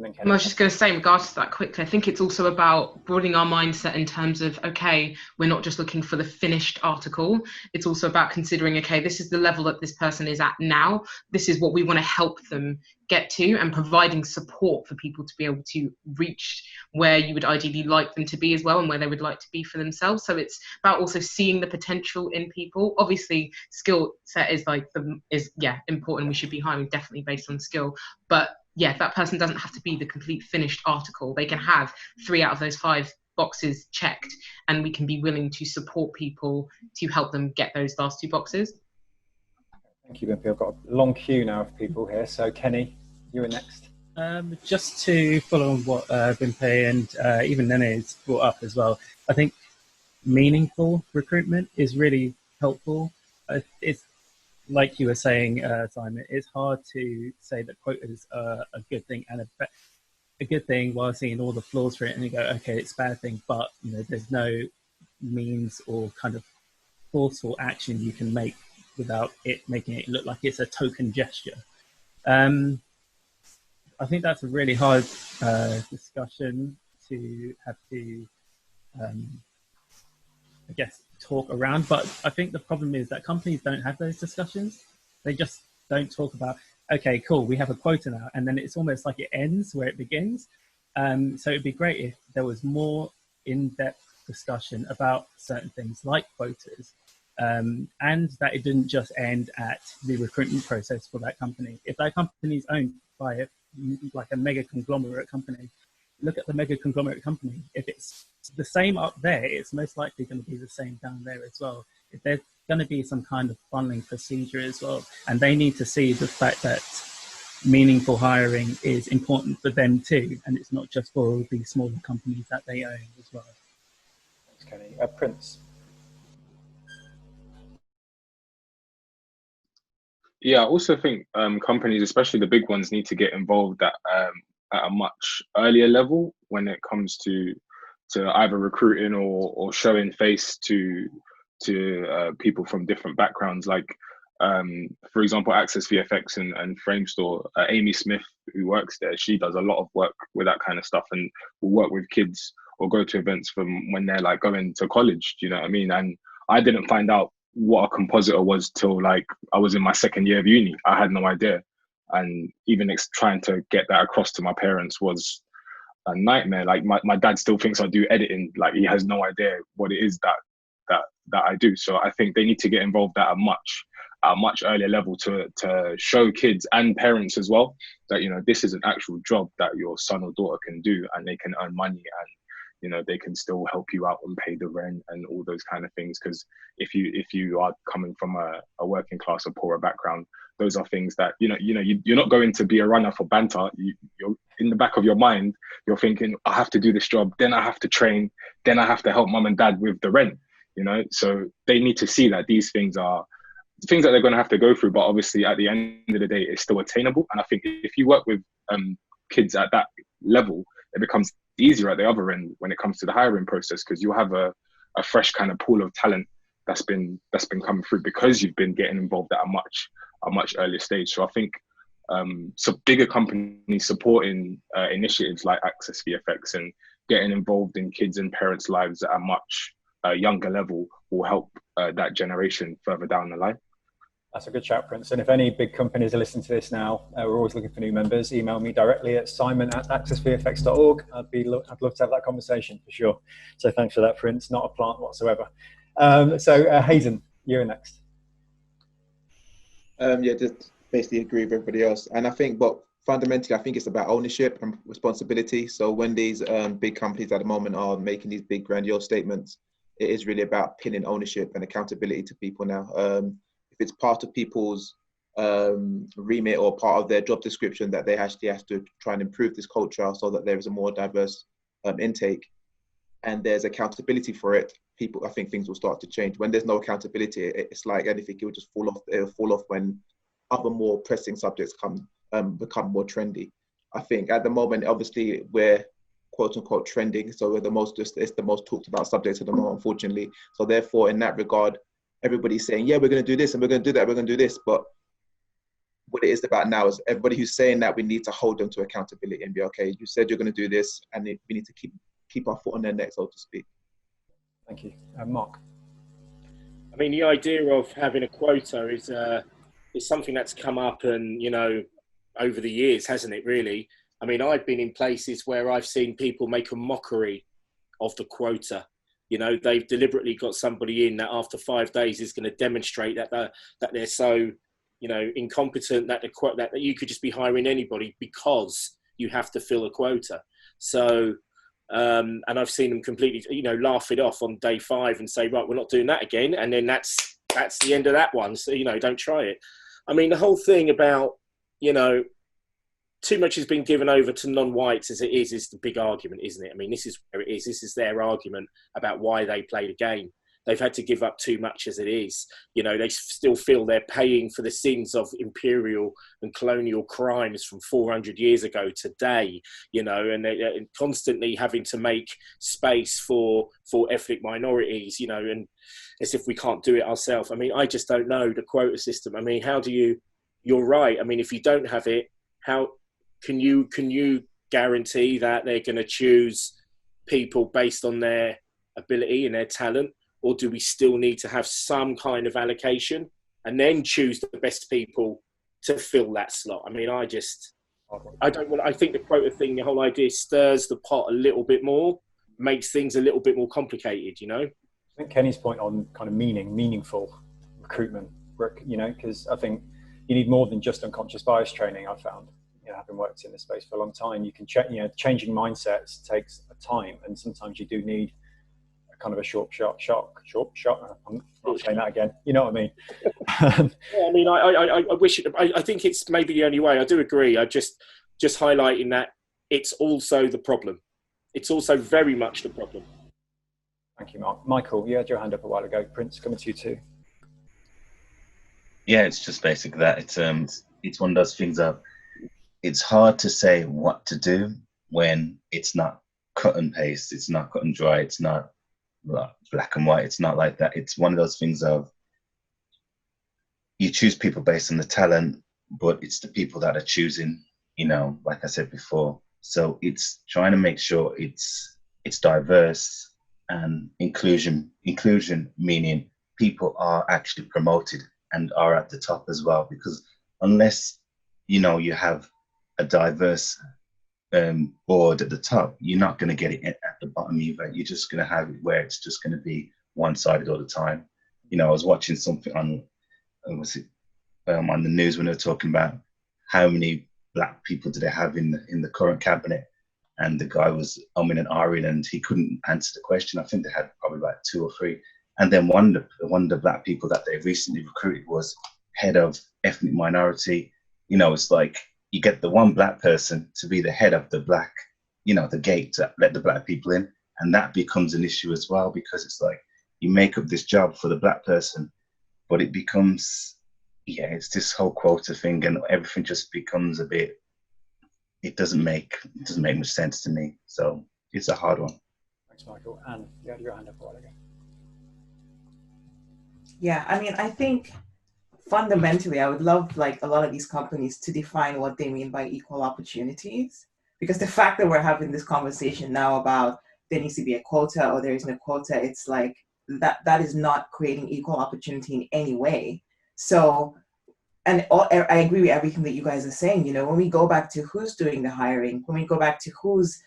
I was just going to say, in regards to that quickly, I think it's also about broadening our mindset in terms of, okay, we're not just looking for the finished article. It's also about considering, okay, this is the level that this person is at now. This is what we want to help them get to, and providing support for people to be able to reach where you would ideally like them to be as well, and where they would like to be for themselves. So it's about also seeing the potential in people. Obviously, skill set is important. We should be hiring definitely based on skill, but yeah, that person doesn't have to be the complete finished article. They can have 3 out of those 5 boxes checked, and we can be willing to support people to help them get those last 2 boxes. Thank you, Bimpe. I've got a long queue now of people here. So Kenny, you're next. Just to follow on what Bimpe and even Nene has brought up as well, I think meaningful recruitment is really helpful. It's like you were saying, Simon, it's hard to say that quotas are a good thing and a good thing while seeing all the flaws for it, and you go, okay, it's a bad thing, but you know, there's no means or kind of forceful action you can make without it making it look like it's a token gesture. I think that's a really hard discussion to have to, I guess, talk around. But I think the problem is that companies don't have those discussions. They just don't talk about, okay, cool, we have a quota now. And then it's almost like it ends where it begins. So it'd be great if there was more in-depth discussion about certain things like quotas, and that it didn't just end at the recruitment process for that company. If that company is owned by like a mega conglomerate company, look at the mega conglomerate company. If it's the same up there, it's most likely going to be the same down there as well. If there's going to be some kind of funneling procedure as well, and they need to see the fact that meaningful hiring is important for them too, and it's not just for the smaller companies that they own as well. Thanks, Kenny. Prince. Yeah, I also think companies, especially the big ones, need to get involved at a much earlier level when it comes to either recruiting or showing face to people from different backgrounds. Like, for example, Access VFX and Frame Store, Amy Smith, who works there, she does a lot of work with that kind of stuff and will work with kids or go to events from when they're like going to college. Do you know what I mean? And I didn't find out what a compositor was till like I was in my second year of uni. I had no idea. And even trying to get that across to my parents was a nightmare. Like my dad still thinks I do editing. Like he has no idea what it is that I do. So I think they need to get involved at a much earlier level to show kids and parents as well that, you know, this is an actual job that your son or daughter can do, and they can earn money, and you know, they can still help you out and pay the rent and all those kind of things. Because if you are coming from a working class or poorer background, those are things that, you're not going to be a runner for banter. You're in the back of your mind, you're thinking, I have to do this job, then I have to train, then I have to help mum and dad with the rent, you know? So they need to see that these things are things that they're going to have to go through, but obviously at the end of the day, it's still attainable. And I think if you work with kids at that level, it becomes easier at the other end when it comes to the hiring process, because you have a fresh kind of pool of talent that's been coming through because you've been getting involved at a much earlier stage. So I think so bigger companies supporting initiatives like Access VFX and getting involved in kids and parents' lives at a much younger level will help that generation further down the line. That's a good shout, Prince. And if any big companies are listening to this now, we're always looking for new members. Email me directly at simon@accessvfx.org. I'd love to have that conversation for sure. So thanks for that, Prince. Not a plant whatsoever. So Hayden, you're next. Yeah, just basically agree with everybody else. And I think, but fundamentally, I think it's about ownership and responsibility. So when these big companies at the moment are making these big grandiose statements, it is really about pinning ownership and accountability to people now. If it's part of people's remit or part of their job description that they actually have to try and improve this culture so that there is a more diverse intake and there's accountability for it, I think things will start to change. When there's no accountability, it's like anything, it will just fall off. It will fall off when other more pressing subjects become more trendy. I think at the moment, obviously, we're quote unquote trending, so it's the most talked about subject at the moment, unfortunately. So therefore, in that regard, everybody's saying, yeah, we're going to do this and we're going to do that, we're going to do this. But what it is about now is everybody who's saying that, we need to hold them to accountability and be, okay, you said you're going to do this, and we need to keep our foot on their neck, so to speak. Thank you. Mark? I mean, the idea of having a quota is something that's come up and, over the years, hasn't it, really? I mean, I've been in places where I've seen people make a mockery of the quota. They've deliberately got somebody in that after 5 days is going to demonstrate that they're so, incompetent that you could just be hiring anybody because you have to fill a quota. So, and I've seen them completely, laugh it off on day 5 and say, right, we're not doing that again. And then that's the end of that one. So, don't try it. I mean, the whole thing about, too much has been given over to non-whites as it is the big argument, isn't it? I mean, this is where it is. This is their argument about why they play the game. They've had to give up too much as it is. They still feel they're paying for the sins of imperial and colonial crimes from 400 years ago today, and they're constantly having to make space for ethnic minorities, and as if we can't do it ourselves. I mean, I just don't know the quota system. I mean, you're right. I mean, if you don't have it, how can you guarantee that they're going to choose people based on their ability and their talent? Or do we still need to have some kind of allocation and then choose the best people to fill that slot? I mean, I think the quota thing, the whole idea stirs the pot a little bit more, makes things a little bit more complicated, I think Kenny's point on kind of meaningful recruitment work, because I think you need more than just unconscious bias training, I've found. Having worked in this space for a long time, you can changing mindsets takes time, and sometimes you do need kind of a short shot. I'm not saying that again. You know what I mean? Yeah, I mean, I wish I think it's maybe the only way. I do agree. I just highlighting that it's also the problem. It's also very much the problem. Thank you, Mark. Michael, you had your hand up a while ago. Prince, coming to you too. Yeah, it's just basic that it's one of those things of it's hard to say what to do when it's not cut and paste, it's not cut and dry, it's not black and white, it's not like that. It's one of those things of you choose people based on the talent, but it's the people that are choosing, you know, like I said before. So it's trying to make sure it's diverse and inclusion meaning people are actually promoted and are at the top as well, because unless, you know, you have a diverse board at the top, you're not going to get it at the bottom either. You're just going to have it where it's just going to be one-sided all the time. You know, I was watching something on on the news when they were talking about how many black people do they have in the current cabinet, and the guy was umming and ahhing and he couldn't answer the question. I think they had probably about 2 or 3. And then one of the black people that they recently recruited was head of ethnic minority. You know, it's like you get the one black person to be the head of the black, you know, the gate to let the black people in. And that becomes an issue as well, because it's like you make up this job for the black person, but it becomes, yeah, it's this whole quota thing and everything just becomes a bit, it doesn't make much sense to me. So it's a hard one. Thanks, Michael. Anne, you had your hand up a while ago. Yeah, I mean, I think fundamentally, I would love like a lot of these companies to define what they mean by equal opportunities, because the fact that we're having this conversation now about there needs to be a quota or there isn't a quota, it's like that is not creating equal opportunity in any way. So, and I agree with everything that you guys are saying. You know, when we go back to who's doing the hiring, when we go back to who's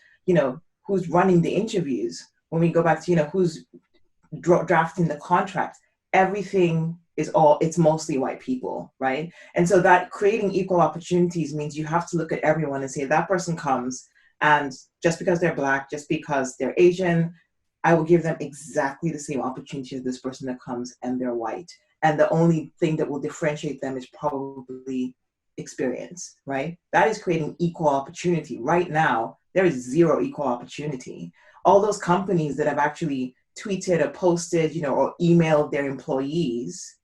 running the interviews, when we go back to, you know, who's drafting the contracts, everything it's mostly white people, right? And so that creating equal opportunities means you have to look at everyone and say that person comes, and just because they're black, just because they're Asian, I will give them exactly the same opportunity as this person that comes and they're white. And the only thing that will differentiate them is probably experience, right? That is creating equal opportunity. Right now, there is zero equal opportunity. All those companies that have actually tweeted or posted, you know, or emailed their employees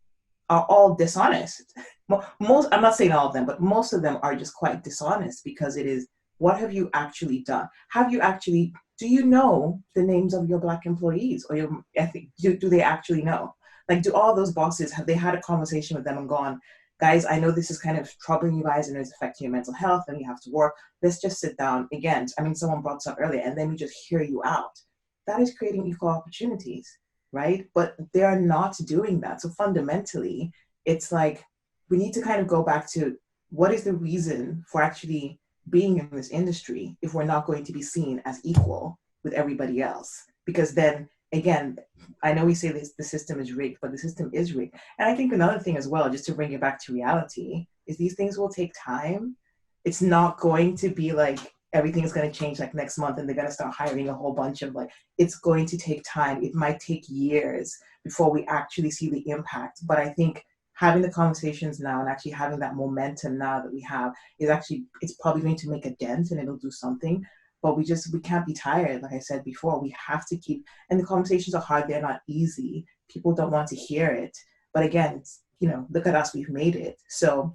are all dishonest. I'm not saying all of them, but most of them are just quite dishonest, because it is, what have you actually done? Do you know the names of your black employees or your ethnic, do they actually know? Like, do all those bosses, have they had a conversation with them and gone, guys, I know this is kind of troubling you guys and it's affecting your mental health and you have to work. Let's just sit down again. I mean, someone brought this up earlier, and then we just hear you out. That is creating equal opportunities, right? But they are not doing that. So fundamentally, it's like, we need to kind of go back to what is the reason for actually being in this industry if we're not going to be seen as equal with everybody else? Because then again, I know we say this, the system is rigged, but the system is rigged. And I think another thing as well, just to bring it back to reality, is these things will take time. It's not going to be like everything is going to change like next month and they're going to start hiring a whole bunch of it's going to take time. It might take years before we actually see the impact. But I think having the conversations now and actually having that momentum now that we have it's probably going to make a dent and it'll do something. But we can't be tired. Like I said before, we have to keep, and the conversations are hard. They're not easy. People don't want to hear it. But again, it's, look at us, we've made it. So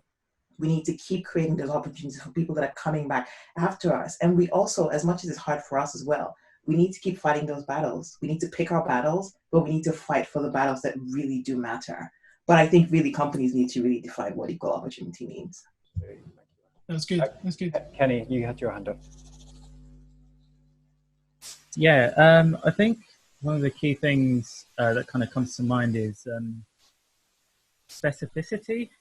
we need to keep creating those opportunities for people that are coming back after us. And we also, as much as it's hard for us as well, we need to keep fighting those battles. We need to pick our battles, but we need to fight for the battles that really do matter. But I think really companies need to really define what equal opportunity means. That's good. That's good. Kenny, you had your hand up. Yeah, I think one of the key things that kind of comes to mind is specificity.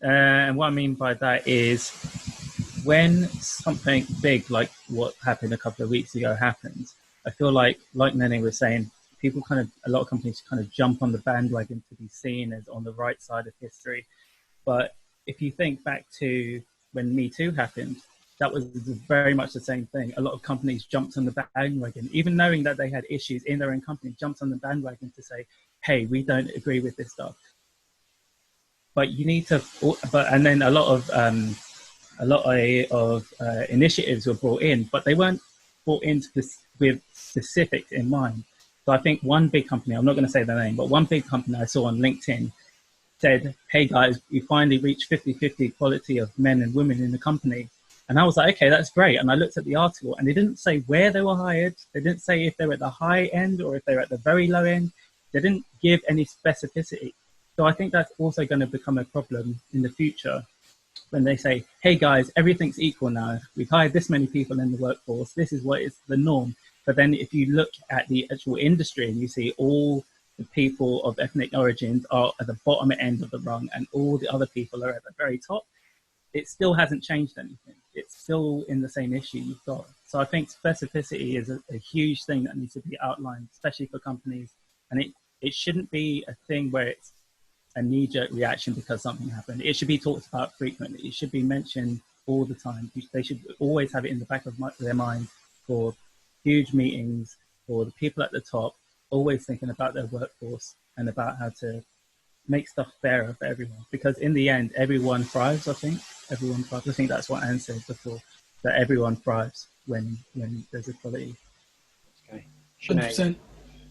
And what I mean by that is when something big like what happened a couple of weeks ago happens, I feel like Nene was saying, a lot of companies kind of jump on the bandwagon to be seen as on the right side of history. But if you think back to when Me Too happened, that was very much the same thing. A lot of companies jumped on the bandwagon, even knowing that they had issues in their own company, jumped on the bandwagon to say, hey, we don't agree with this stuff. But you need to, and then a lot of initiatives were brought in, but they weren't brought in with specifics in mind. So I think one big company, I'm not going to say their name, but one big company I saw on LinkedIn said, hey guys, we finally reached 50-50 equality of men and women in the company. And I was like, okay, that's great. And I looked at the article and they didn't say where they were hired. They didn't say if they were at the high end or if they were at the very low end. They didn't give any specificity. So I think that's also going to become a problem in the future when they say, hey guys, everything's equal now. We've hired this many people in the workforce. This is what is the norm. But then if you look at the actual industry and you see all the people of ethnic origins are at the bottom end of the rung and all the other people are at the very top, it still hasn't changed anything. It's still in the same issue you've got. So I think specificity is a huge thing that needs to be outlined, especially for companies. And it shouldn't be a thing where it's a knee-jerk reaction because something happened. It should be talked about frequently. It should be mentioned all the time. They should always have it in the back of their mind for huge meetings, for the people at the top, always thinking about their workforce and about how to make stuff fairer for everyone. Because in the end, everyone thrives, I think. Everyone thrives. I think that's what Anne said before, that everyone thrives when there's equality. Okay. Shanae. 100%.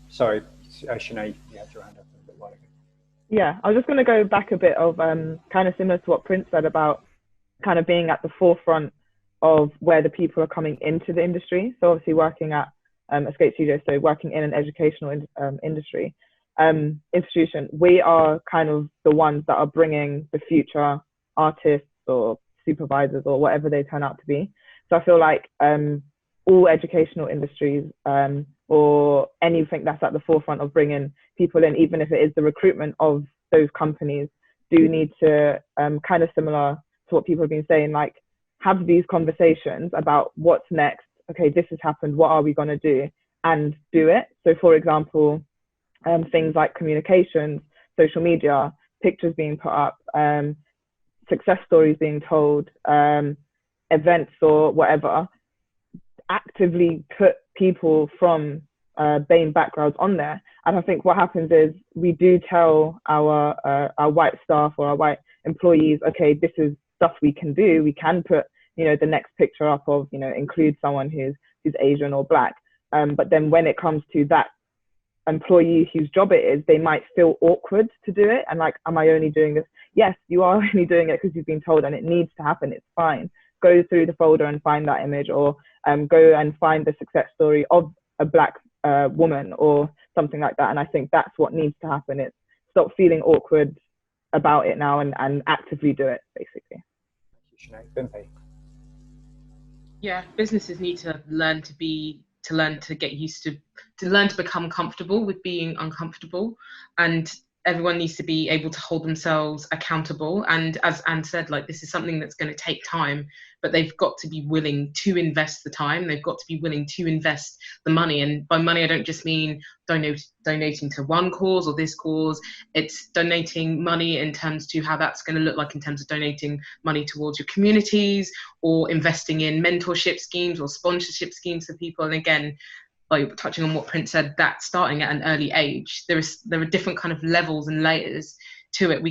Sorry, Shanae, you had your hand up a bit while ago. Yeah, I was just going to go back a bit of kind of similar to what Prince said about kind of being at the forefront of where the people are coming into the industry. So obviously working at a skate studio, so working in an educational industry institution, we are kind of the ones that are bringing the future artists or supervisors or whatever they turn out to be. So I feel like all educational industries or anything that's at the forefront of bringing people in, even if it is the recruitment of those companies, do need to kind of similar to what people have been saying, like have these conversations about what's next. Okay, this has happened. What are we going to do? And do it. So for example, things like communications, social media, pictures being put up, success stories being told, events or whatever, actively put people from BAME backgrounds on there. And I think what happens is we do tell our white staff or our white employees, okay, this is stuff we can do. We can put, the next picture up of, include someone who's Asian or Black. But then when it comes to that employee whose job it is, they might feel awkward to do it. And like, am I only doing this? Yes, you are only doing it because you've been told and it needs to happen. It's fine. Go through the folder and find that image, or go and find the success story of a Black woman or something like that. And I think that's what needs to happen. It's stop feeling awkward about it now and actively do it, basically. Thank you, Shanae. Bimpe. Yeah, businesses need to learn to get used to learn to become comfortable with being uncomfortable, and everyone needs to be able to hold themselves accountable. And as Anne said, like, this is something that's going to take time, but they've got to be willing to invest the time. They've got to be willing to invest the money. And by money, I don't just mean donating to one cause or this cause. It's donating money in terms to how that's going to look like in terms of donating money towards your communities, or investing in mentorship schemes or sponsorship schemes for people. And again, like touching on what Prince said, that starting at an early age, there are different kind of levels and layers to it.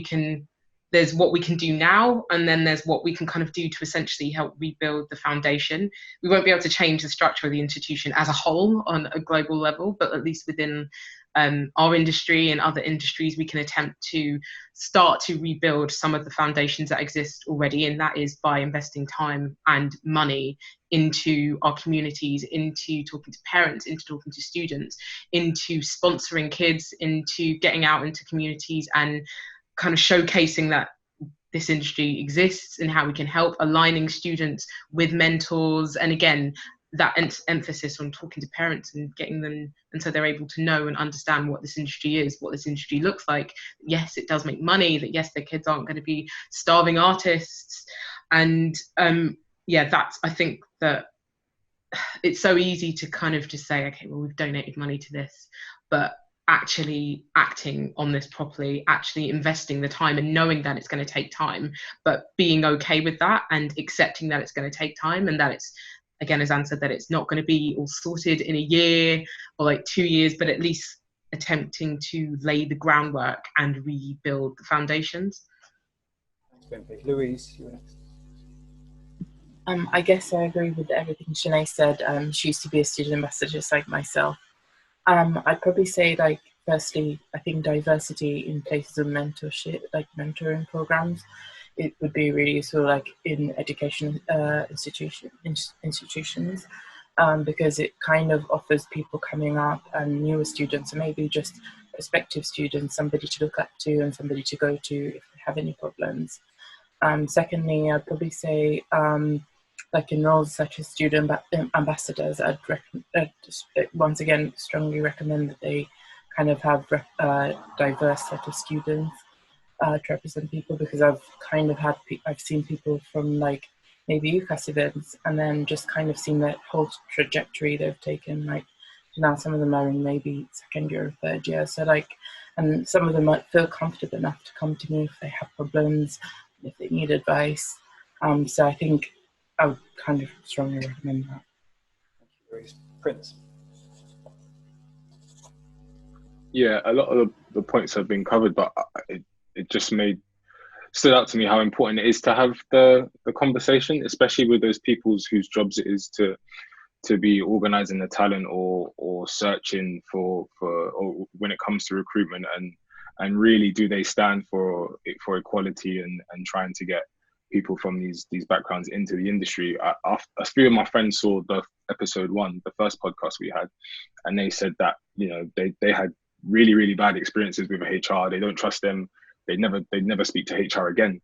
There's what we can do now, and then there's what we can kind of do to essentially help rebuild the foundation. We won't be able to change the structure of the institution as a whole on a global level, but at least within our industry and other industries, we can attempt to start to rebuild some of the foundations that exist already, and that is by investing time and money into our communities, into talking to parents, into talking to students, into sponsoring kids, into getting out into communities and kind of showcasing that this industry exists and how we can help, aligning students with mentors, and again, that emphasis on talking to parents and getting them, and so they're able to know and understand what this industry is, what this industry looks like. Yes, it does make money, that yes, their kids aren't going to be starving artists. And I think that it's so easy to kind of just say, okay, well, we've donated money to this, but actually acting on this properly, actually investing the time and knowing that it's going to take time, but being okay with that and accepting that it's going to take time, and that it's, again, as Anne said, that it's not going to be all sorted in a year or like 2 years, but at least attempting to lay the groundwork and rebuild the foundations. Thanks, Bimpe. Louise, you're next. I guess I agree with everything Shanae said. She used to be a student ambassador just like myself. I'd probably say, like, firstly, I think diversity in places of mentorship, like mentoring programs, it would be really useful, like in education institutions, because it kind of offers people coming up and newer students, and maybe just prospective students, somebody to look up to and somebody to go to if they have any problems. Secondly, I'd probably say, like in roles such as student ambassadors, I'd once again strongly recommend that they kind of have a diverse set of students to represent people, because I've seen people from like maybe UCAS events and then just kind of seen that whole trajectory they've taken. Like now some of them are in maybe second year or third year. So like, and some of them might feel comfortable enough to come to me if they have problems, if they need advice. So I think I would kind of strongly recommend that. Thank you, Louise. Prince. Yeah, a lot of the points have been covered, but it just stood out to me how important it is to have the conversation, especially with those people whose jobs it is to be organizing the talent or searching for or when it comes to recruitment, and really do they stand for equality and trying to get people from these backgrounds into the industry. A few of my friends saw the episode 1, the first podcast we had, and they said that, you know, they had really, really bad experiences with HR. They don't trust them. They'd never speak to HR again,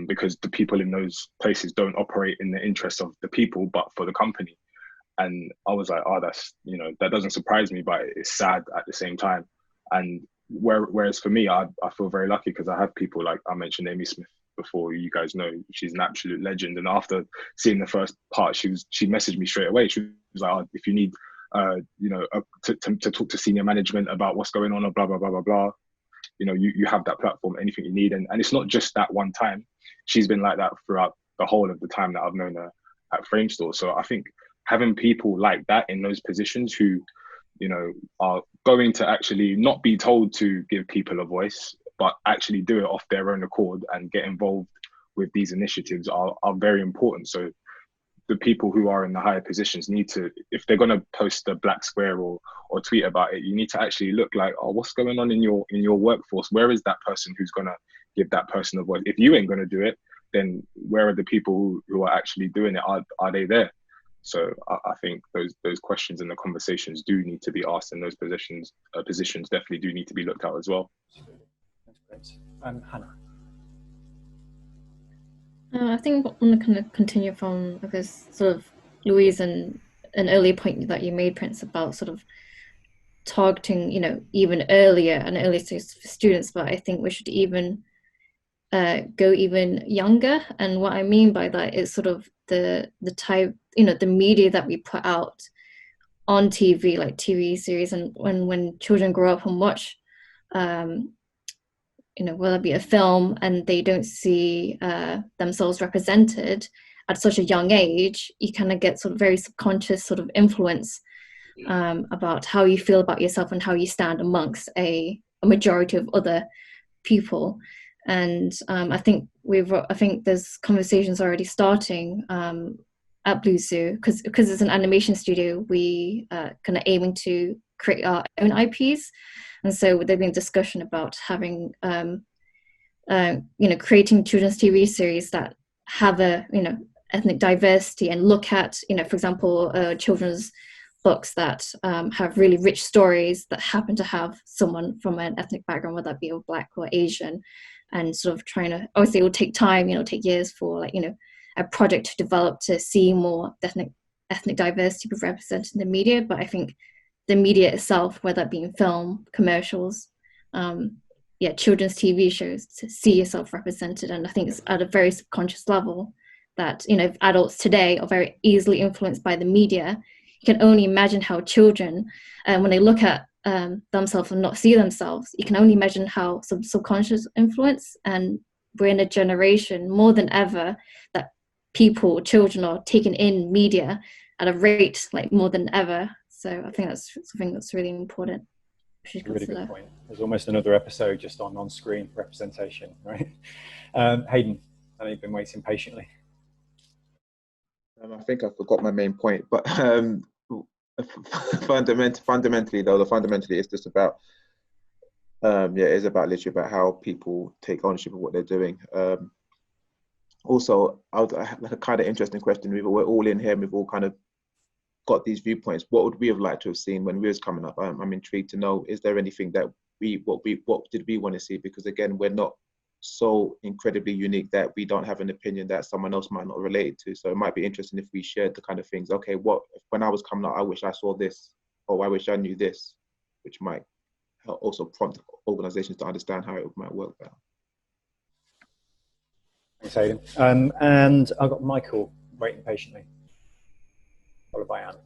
because the people in those places don't operate in the interests of the people, but for the company. And I was like, oh, that's, you know, that doesn't surprise me, but it's sad at the same time. And whereas for me, I feel very lucky because I have people like I mentioned, Amy Smith before. You guys know she's an absolute legend. And after seeing the first part, she messaged me straight away. She was like, oh, if you need, you know, to talk to senior management about what's going on, or blah blah blah blah blah. You know, you have that platform, anything you need. And it's not just that one time. She's been like that throughout the whole of the time that I've known her at Framestore. So I think having people like that in those positions who, you know, are going to actually not be told to give people a voice, but actually do it off their own accord and get involved with these initiatives are very important. So the people who are in the higher positions need to, if they're going to post a black square or tweet about it, you need to actually look like, oh, what's going on in your workforce? Where is that person who's going to give that person a voice? If you ain't going to do it, then where are the people who are actually doing it? Are they there? So I think those questions and the conversations do need to be asked, and those positions definitely do need to be looked at as well. That's great. Hannah. I think I want to kind of continue from, I guess, sort of Louise and an earlier point that you made, Prince, about sort of targeting, you know, even earlier and earlier stage for students. But I think we should even go even younger. And what I mean by that is sort of the type, you know, the media that we put out on TV, like TV series, and when children grow up and watch, you know, whether it be a film and they don't see themselves represented at such a young age, you kind of get sort of very subconscious sort of influence about how you feel about yourself and how you stand amongst a majority of other people. And I think there's conversations already starting at Blue Zoo, because it's an animation studio. We kind of aiming to create our own IPs, and so there's been discussion about having you know, creating children's TV series that have a, you know, ethnic diversity, and look at, you know, for example, children's books that have really rich stories that happen to have someone from an ethnic background, whether that be Black or Asian, and sort of trying to, obviously it will take time, you know, take years for, like, you know, a project to develop to see more ethnic diversity be represented in the media. But I think the media itself, whether it be in film, commercials, children's TV shows, to see yourself represented. And I think it's at a very subconscious level that, you know, if adults today are very easily influenced by the media, you can only imagine how children, when they look at themselves and not see themselves, you can only imagine how subconscious influence. And we're in a generation more than ever that children are taking in media at a rate like more than ever. So I think that's something that's really important. That's a really good point. There's almost another episode just on-screen representation, right? Hayden, I know you've been waiting patiently. I think I forgot my main point, but fundamentally, it's just about it's about literally about how people take ownership of what they're doing. Also, like a kind of interesting question. We're all in here. We've all kind of got these viewpoints. What would we have liked to have seen when we was coming up? I'm intrigued to know. Is there anything that what did we want to see? Because again, we're not so incredibly unique that we don't have an opinion that someone else might not relate to. So it might be interesting if we shared the kind of things. Okay, when I was coming up, I wish I saw this, or I wish I knew this, which might also prompt organizations to understand how it might work better. Thanks, Aidan. And I've got Michael waiting patiently, followed by Anne.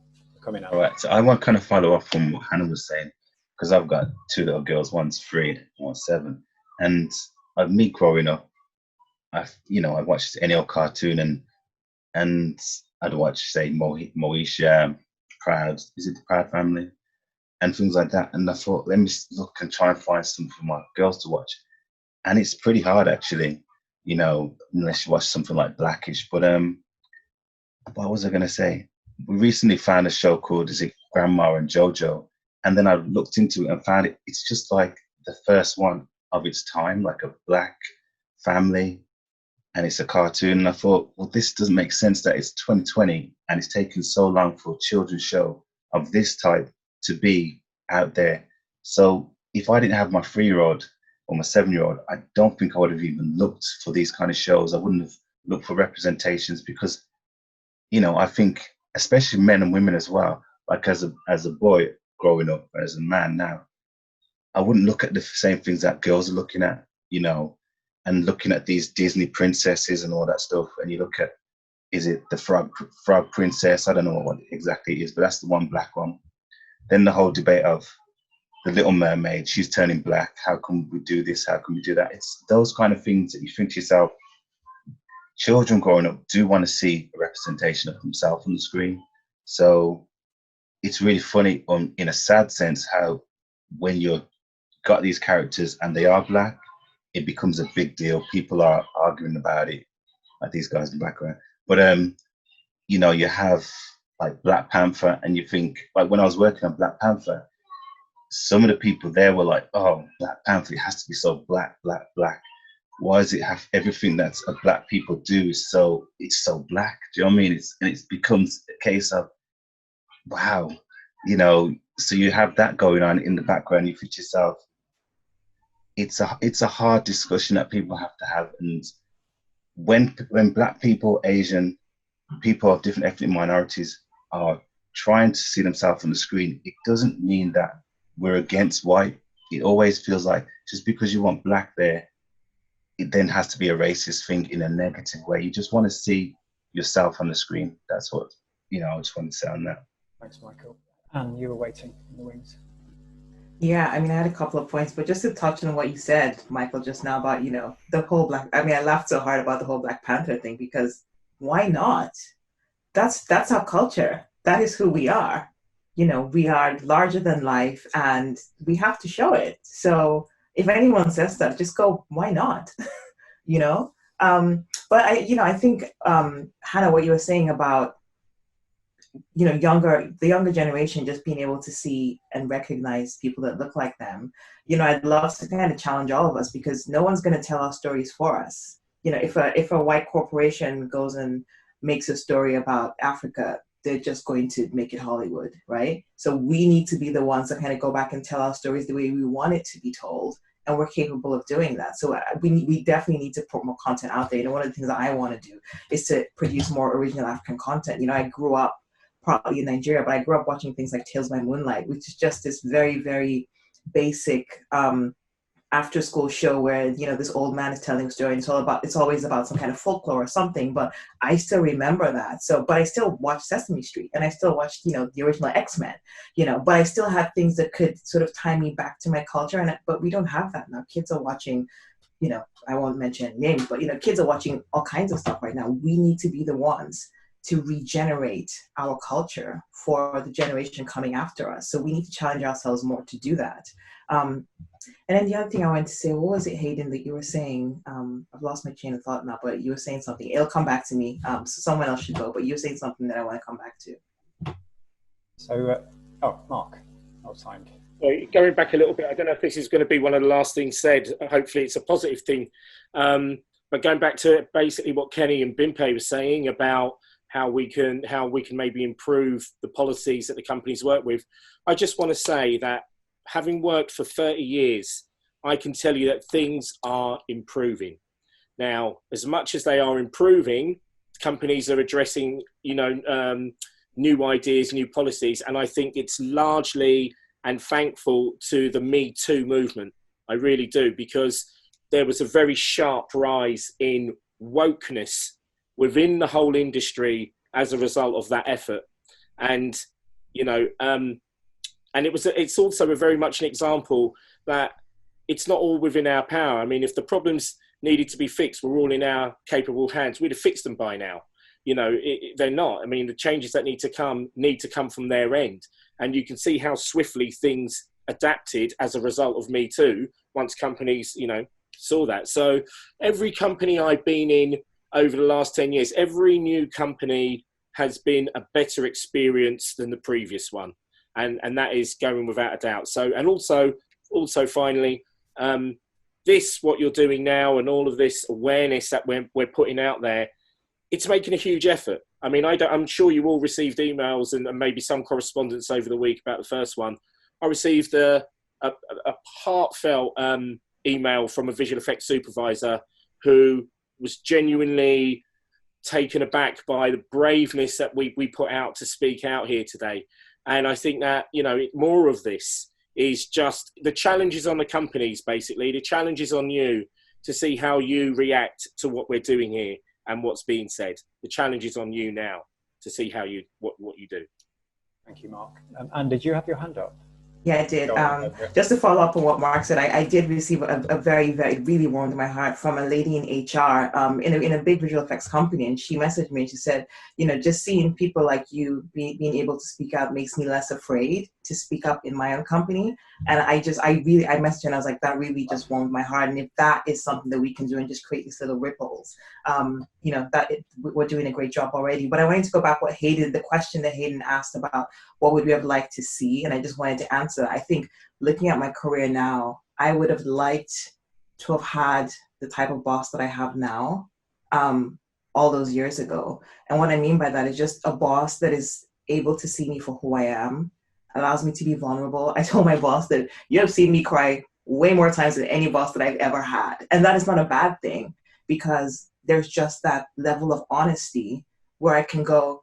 Coming out. All right, so I want to kind of follow up from what Hannah was saying, because I've got two little girls, one's 3, one's 7, and me growing up, I watched any old cartoon, and I'd watch, say, Moesha, Proud, is it the Proud Family, and things like that. And I thought, let me look and try and find something for my girls to watch, and it's pretty hard actually, unless you watch something like Blackish. But what was I gonna say? We recently found a show called, is it Grandma and JoJo? And then I looked into it and found it's just like the first one of its time, like a black family, and it's a cartoon. And I thought, well, this doesn't make sense that it's 2020 and it's taken so long for a children's show of this type to be out there. So if I didn't have my 3-year-old or my 7-year-old, I don't think I would have even looked for these kind of shows. I wouldn't have looked for representations because, I think, especially men and women as well, like as a boy growing up, as a man now, I wouldn't look at the same things that girls are looking at, and looking at these Disney princesses and all that stuff. And you look at, is it the frog princess? I don't know what exactly it is, but that's the one black one. Then the whole debate of the Little Mermaid, she's turning black. How can we do this? How can we do that? It's those kind of things that you think to yourself, children growing up do want to see a representation of themselves on the screen. So it's really funny in a sad sense how when you've got these characters and they are black, it becomes a big deal. People are arguing about it, like these guys in the background. But you have like Black Panther, and you think, like when I was working on Black Panther, some of the people there were like, oh, Black Panther, it has to be so black, black, black. Why does it have everything that a black people do it's so black? Do you know what I mean? It becomes a case of, wow, so you have that going on in the background. You think to yourself, it's a hard discussion that people have to have. And when black people, Asian people of different ethnic minorities are trying to see themselves on the screen, it doesn't mean that we're against white. It always feels like just because you want black there, it then has to be a racist thing in a negative way. You just want to see yourself on the screen. That's what, I just want to say on that. Thanks, Michael. Anne, you were waiting in the wings. Yeah, I had a couple of points, but just to touch on what you said, Michael, just now about, the whole I laughed so hard about the whole Black Panther thing, because why not? That's our culture. That is who we are. We are larger than life and we have to show it. So if anyone says that, just go, why not? But I think, Hannah, what you were saying about, the younger generation just being able to see and recognize people that look like them. I'd love to kind of challenge all of us, because no one's going to tell our stories for us. If a white corporation goes and makes a story about Africa, they're just going to make it Hollywood, right? So we need to be the ones that kind of go back and tell our stories the way we want it to be told, and we're capable of doing that. So we definitely need to put more content out there. One of the things that I want to do is to produce more original African content. I grew up probably in Nigeria, but I grew up watching things like Tales by Moonlight, which is just this very, very basic after school show where, this old man is telling a story, and it's always about some kind of folklore or something, but I still remember that. So, but I still watch Sesame Street, and I still watch, the original X-Men, but I still have things that could sort of tie me back to my culture. But we don't have that now. Kids are watching, I won't mention names, but, kids are watching all kinds of stuff right now. We need to be the ones to regenerate our culture for the generation coming after us. So we need to challenge ourselves more to do that. And then the other thing I wanted to say, what was it, Hayden, that you were saying? I've lost my chain of thought now, but you were saying something. It'll come back to me. So someone else should go, but you were saying something that I want to come back to. So, Mark, well timed. Going back a little bit, I don't know if this is going to be one of the last things said. Hopefully it's a positive thing. But going back to basically what Kenny and Bimpe were saying about how we can maybe improve the policies that the companies work with, I just want to say that having worked for 30 years, I can tell you that things are improving. Now, as much as they are improving, companies are addressing, new ideas, new policies, and I think it's largely and thankful to the Me Too movement. I really do, because there was a very sharp rise in wokeness within the whole industry as a result of that effort. And, it's also very much an example that it's not all within our power. I mean, if the problems needed to be fixed were all in our capable hands, we'd have fixed them by now. They're not. I mean, the changes that need to come from their end. And you can see how swiftly things adapted as a result of Me Too once companies, saw that. So every company I've been in over the last 10 years, every new company has been a better experience than the previous one. And that is going without a doubt. So, and also finally, what you're doing now and all of this awareness that we're putting out there, it's making a huge effort. I mean, I'm sure you all received emails and maybe some correspondence over the week about the first one. I received a heartfelt email from a visual effects supervisor who was genuinely taken aback by the braveness that we put out to speak out here today. And I think that, more of this is just the challenges on the companies, basically. The challenges on you to see how you react to what we're doing here and what's being said. The challenge is on you now to see how what you do. Thank you, Mark. Anne, did you have your hand up? Yeah, I did. Just to follow up on what Mark said, I did receive a very, very, really warmed my heart from a lady in HR in a big visual effects company. And she messaged me and she said, just seeing people like you being able to speak out makes me less afraid to speak up in my own company. And I messaged her and I was like, that really just warmed my heart. And if that is something that we can do and just create these little ripples, we're doing a great job already. But I wanted to go back the question that Hayden asked about what would we have liked to see? And I just wanted to answer. I think looking at my career now, I would have liked to have had the type of boss that I have now all those years ago. And what I mean by that is just a boss that is able to see me for who I am, allows me to be vulnerable. I told my boss that you have seen me cry way more times than any boss that I've ever had. And that is not a bad thing, because there's just that level of honesty where I can go,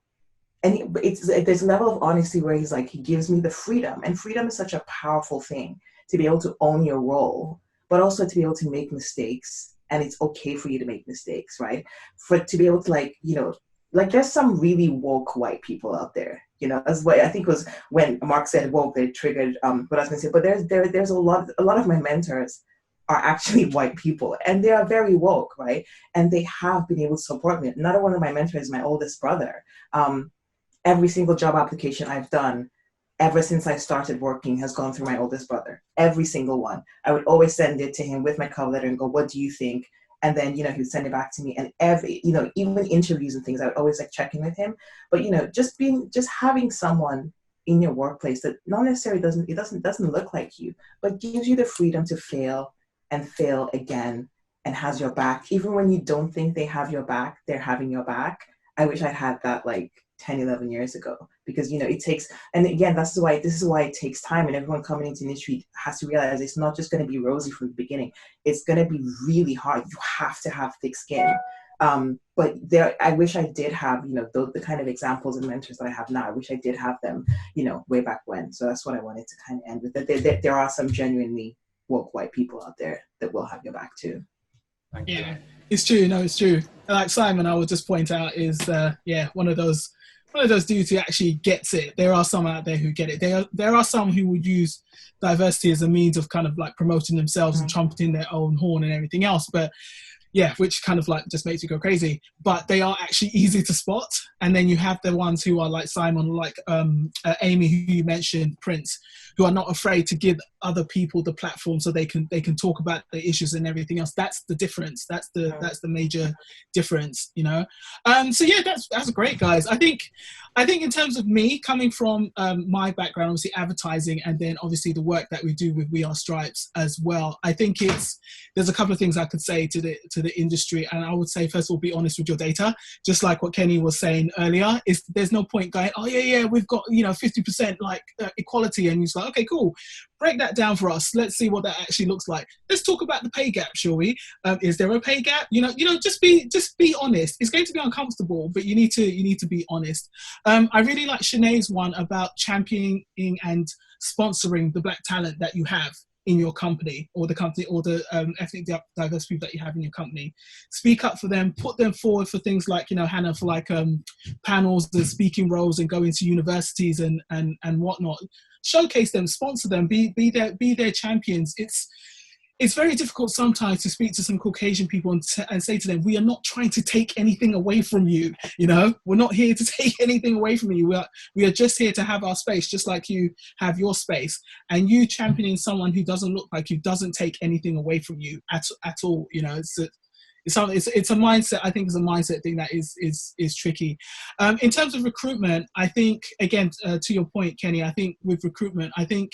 and there's a level of honesty where he's like, he gives me the freedom. And freedom is such a powerful thing, to be able to own your role, but also to be able to make mistakes. And it's okay for you to make mistakes, right? To be able to there's some really woke white people out there, as what I think was when Mark said woke, they triggered what I was gonna say. But there's a lot of my mentors are actually white people, and they are very woke, right? And they have been able to support me. Another one of my mentors is my oldest brother. Every single job application I've done ever since I started working has gone through my oldest brother. Every single one. I would always send it to him with my cover letter and go, what do you think? And then, he would send it back to me. And even interviews and things, I would always check in with him. But, just having someone in your workplace that not necessarily doesn't look like you, but gives you the freedom to fail and fail again and has your back. Even when you don't think they have your back, they're having your back. I wish I'd had that 10, 11 years ago, because it takes, and again, this is why it takes time, and everyone coming into the industry has to realize it's not just going to be rosy from the beginning. It's going to be really hard. You have to have thick skin. But I wish I did have, the kind of examples and mentors that I have now. I wish I did have them, way back when. So that's what I wanted to kind of end with. That there are some genuinely woke white people out there that will have your back too. Thank you. Yeah, it's true. No, it's true. Like Simon, I would just point out is, one of those dudes who actually gets it. There are some out there who get it. There are some who would use diversity as a means of kind of promoting themselves and trumpeting their own horn and everything else. But yeah, which kind of like just makes you go crazy. But they are actually easy to spot. And then you have the ones who are like Simon, like Amy, who you mentioned, Prince, who are not afraid to give other people the platform so they can talk about the issues and everything else. That's the difference. That's the major difference, you know. So yeah, that's great, guys. I think in terms of me coming from my background, obviously advertising, and then obviously the work that we do with We Are Stripes as well, I think there's a couple of things I could say to the industry. And I would say, first of all, be honest with your data. Just like what Kenny was saying earlier, is there's no point going, oh yeah, we've got 50% like equality, and he's like, okay, cool, break that down for us. Let's see what that actually looks like. Let's talk about the pay gap, shall we? Is there a pay gap? Just be honest. It's going to be uncomfortable, but you need to be honest. I really like Shanae's one about championing and sponsoring the black talent that you have in your company, or the ethnic diverse people that you have in your company. Speak up for them, put them forward for things like, Hannah, for like panels and speaking roles, and go into universities and whatnot. Showcase them, sponsor them, be their champions. It's very difficult sometimes to speak to some Caucasian people and say to them, we are not trying to take anything away from you. We're not here to take anything away from you. We are just here to have our space, just like you have your space. And you championing someone who doesn't look like you doesn't take anything away from you at all. It's a mindset. I think it's a mindset thing that is tricky. In terms of recruitment, I think, again, to your point, Kenny, I think with recruitment, I think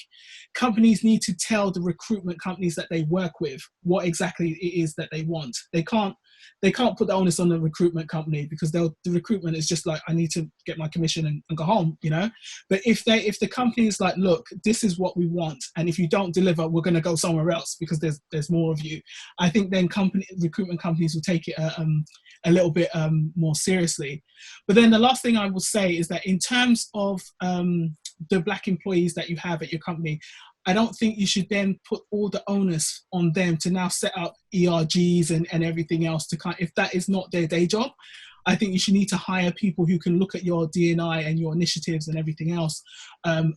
companies need to tell the recruitment companies that they work with what exactly it is that they want. They can't put the onus on the recruitment company, because the recruitment is just like, I need to get my commission and go home, But if the company is like, look, this is what we want, and if you don't deliver, we're going to go somewhere else because there's more of you, I think then recruitment companies will take it a little bit more seriously. But then the last thing I will say is that in terms of the black employees that you have at your company, I don't think you should then put all the onus on them to now set up ERGs and everything else if that is not their day job. I think you should need to hire people who can look at your D&I and your initiatives and everything else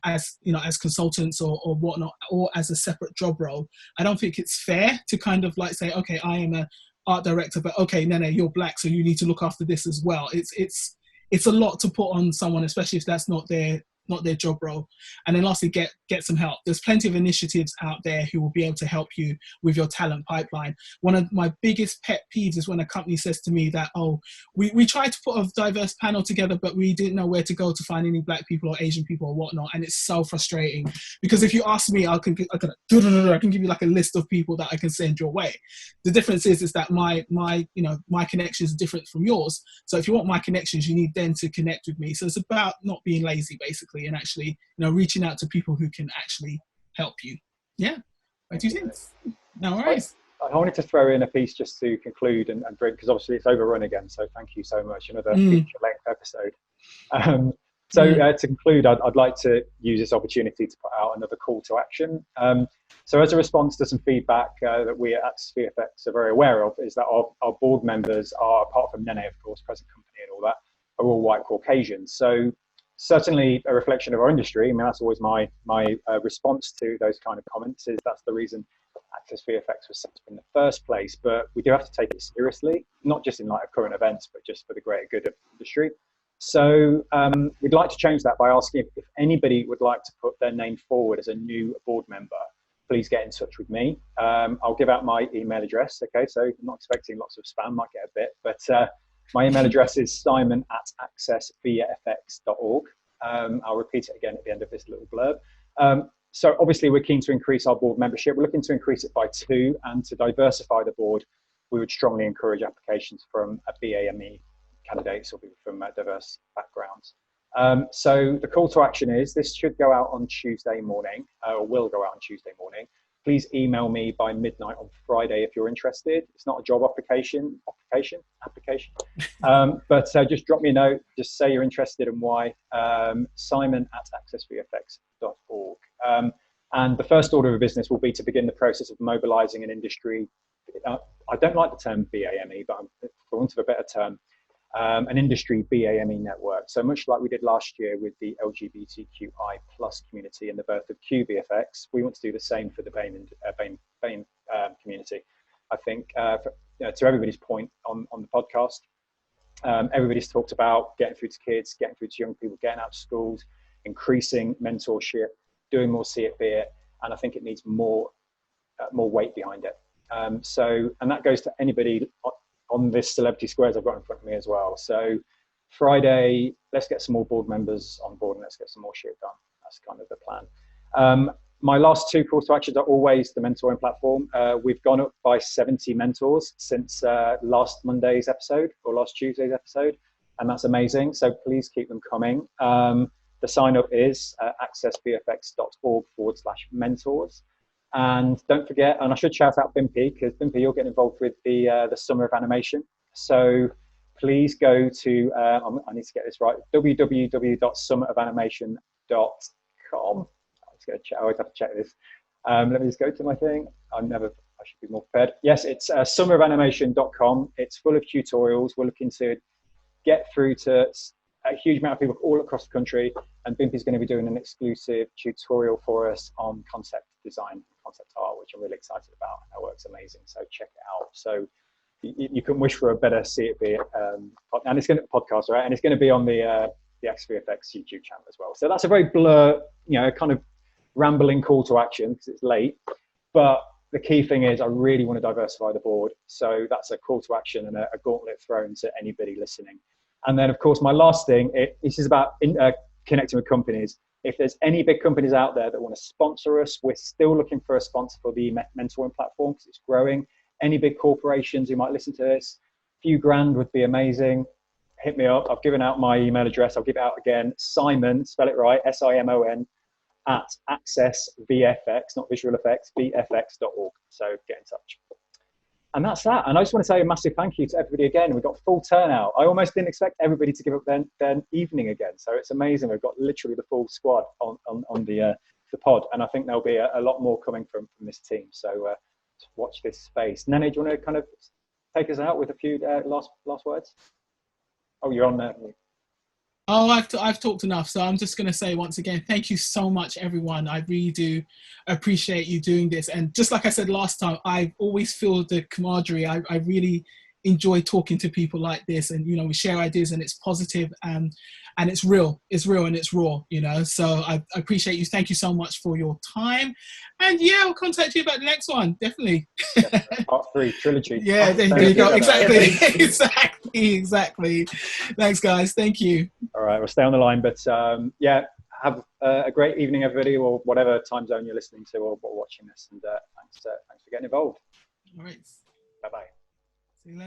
as consultants or whatnot, or as a separate job role. I don't think it's fair to kind of like say, okay, I am a art director, but okay, Nene, you're black, so you need to look after this as well. It's a lot to put on someone, especially if that's not their job role. And then lastly, get some help. There's plenty of initiatives out there who will be able to help you with your talent pipeline. One of my biggest pet peeves is when a company says to me that, oh, we tried to put a diverse panel together, but we didn't know where to go to find any black people or Asian people or whatnot. And it's so frustrating, because if you ask me, I can give you like a list of people that I can send your way. The difference is that my connections are different from yours. So if you want my connections, you need then to connect with me. So it's about not being lazy, basically, and actually, reaching out to people who can actually help you. Yeah. What do you think? No worries. I wanted to throw in a piece just to conclude and bring, because obviously it's overrun again. So thank you so much. Another feature-length episode. To conclude, I'd like to use this opportunity to put out another call to action. So as a response to some feedback that we at VFX are very aware of, is that our board members are, apart from Nene, of course, present company and all that, are all white Caucasians. So certainly a reflection of our industry. I mean, that's always my response to those kind of comments, is that's the reason Access VFX was set up in the first place. But we do have to take it seriously, not just in light of current events, but just for the greater good of the industry. So we'd like to change that by asking if anybody would like to put their name forward as a new board member, please get in touch with me. I'll give out my email address. Okay, so I'm not expecting lots of spam, might get a bit, but my email address is simon@accessvfx.org. I'll repeat it again at the end of this little blurb. So obviously we're keen to increase our board membership. We're looking to increase it by 2, and to diversify the board, we would strongly encourage applications from BAME candidates or people from diverse backgrounds. So the call to action is, this should go out on Tuesday morning, or will go out on Tuesday morning. Please email me by midnight on Friday if you're interested. It's not a job application, but just drop me a note, just say you're interested and why. Simon@accessvfx.org. And the first order of business will be to begin the process of mobilizing an industry. I don't like the term BAME, but for want of a better term, an industry BAME network. So much like we did last year with the LGBTQI+ community and the birth of QVFX, we want to do the same for the BAME community. I think to everybody's point on the podcast, everybody's talked about getting through to kids, getting through to young people, getting out to schools, increasing mentorship, doing more see it, be it, and I think it needs more weight behind it. And that goes to anybody on this Celebrity Squares I've got in front of me as well. So Friday, let's get some more board members on board and let's get some more shit done. That's kind of the plan. My last 2 calls to actions are always the mentoring platform. We've gone up by 70 mentors since last Monday's episode or last Tuesday's episode, and that's amazing. So please keep them coming. The sign up is accessvfx.org/mentors. And don't forget, and I should shout out Bimpe, because Bimpe, you're getting involved with the Summer of Animation. So please go to, I need to get this right, www.summerofanimatio.com. I always have to check this. Let me just go to my thing. I should be more prepared. Yes, it's summerofanimatio.com. It's full of tutorials. We're looking to get through to a huge amount of people all across the country, and Bimpe's going to be doing an exclusive tutorial for us on concept design, concept art, which I'm really excited about. That work's amazing, so check it out. So you couldn't wish for a better see it be, and it's going to be a podcast, right? And it's going to be on the VFX YouTube channel as well. So that's a very blur, kind of rambling call to action because it's late, but the key thing is I really want to diversify the board. So that's a call to action and a gauntlet thrown to anybody listening. And then, of course, my last thing, this is about connecting with companies. If there's any big companies out there that want to sponsor us, we're still looking for a sponsor for the mentoring platform because it's growing. Any big corporations who might listen to this, a few grand would be amazing. Hit me up. I've given out my email address. I'll give it out again. Simon, spell it right, SIMON, @accessvfx, not visual effects, vfx.org. So get in touch. And that's that. And I just want to say a massive thank you to everybody again. We've got full turnout. I almost didn't expect everybody to give up their evening again. So it's amazing. We've got literally the full squad on the pod. And I think there'll be a lot more coming from this team. So watch this space. Nene, do you want to kind of take us out with a few last words? Oh, you're on there. Oh, I've talked enough, so I'm just going to say once again, thank you so much, everyone. I really do appreciate you doing this. And just like I said last time, I always feel the camaraderie. I really enjoy talking to people like this, and we share ideas, and it's positive, and it's real. It's real and it's raw, So I appreciate you. Thank you so much for your time, and yeah, I'll contact you about the next one, definitely. Part 3 trilogy. Yeah, there you go. Exactly. Thanks, guys. Thank you. All right, we'll stay on the line, but yeah, have a great evening, everybody, or whatever time zone you're listening to or watching this, and thanks for getting involved. All right. Bye bye. See you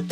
later.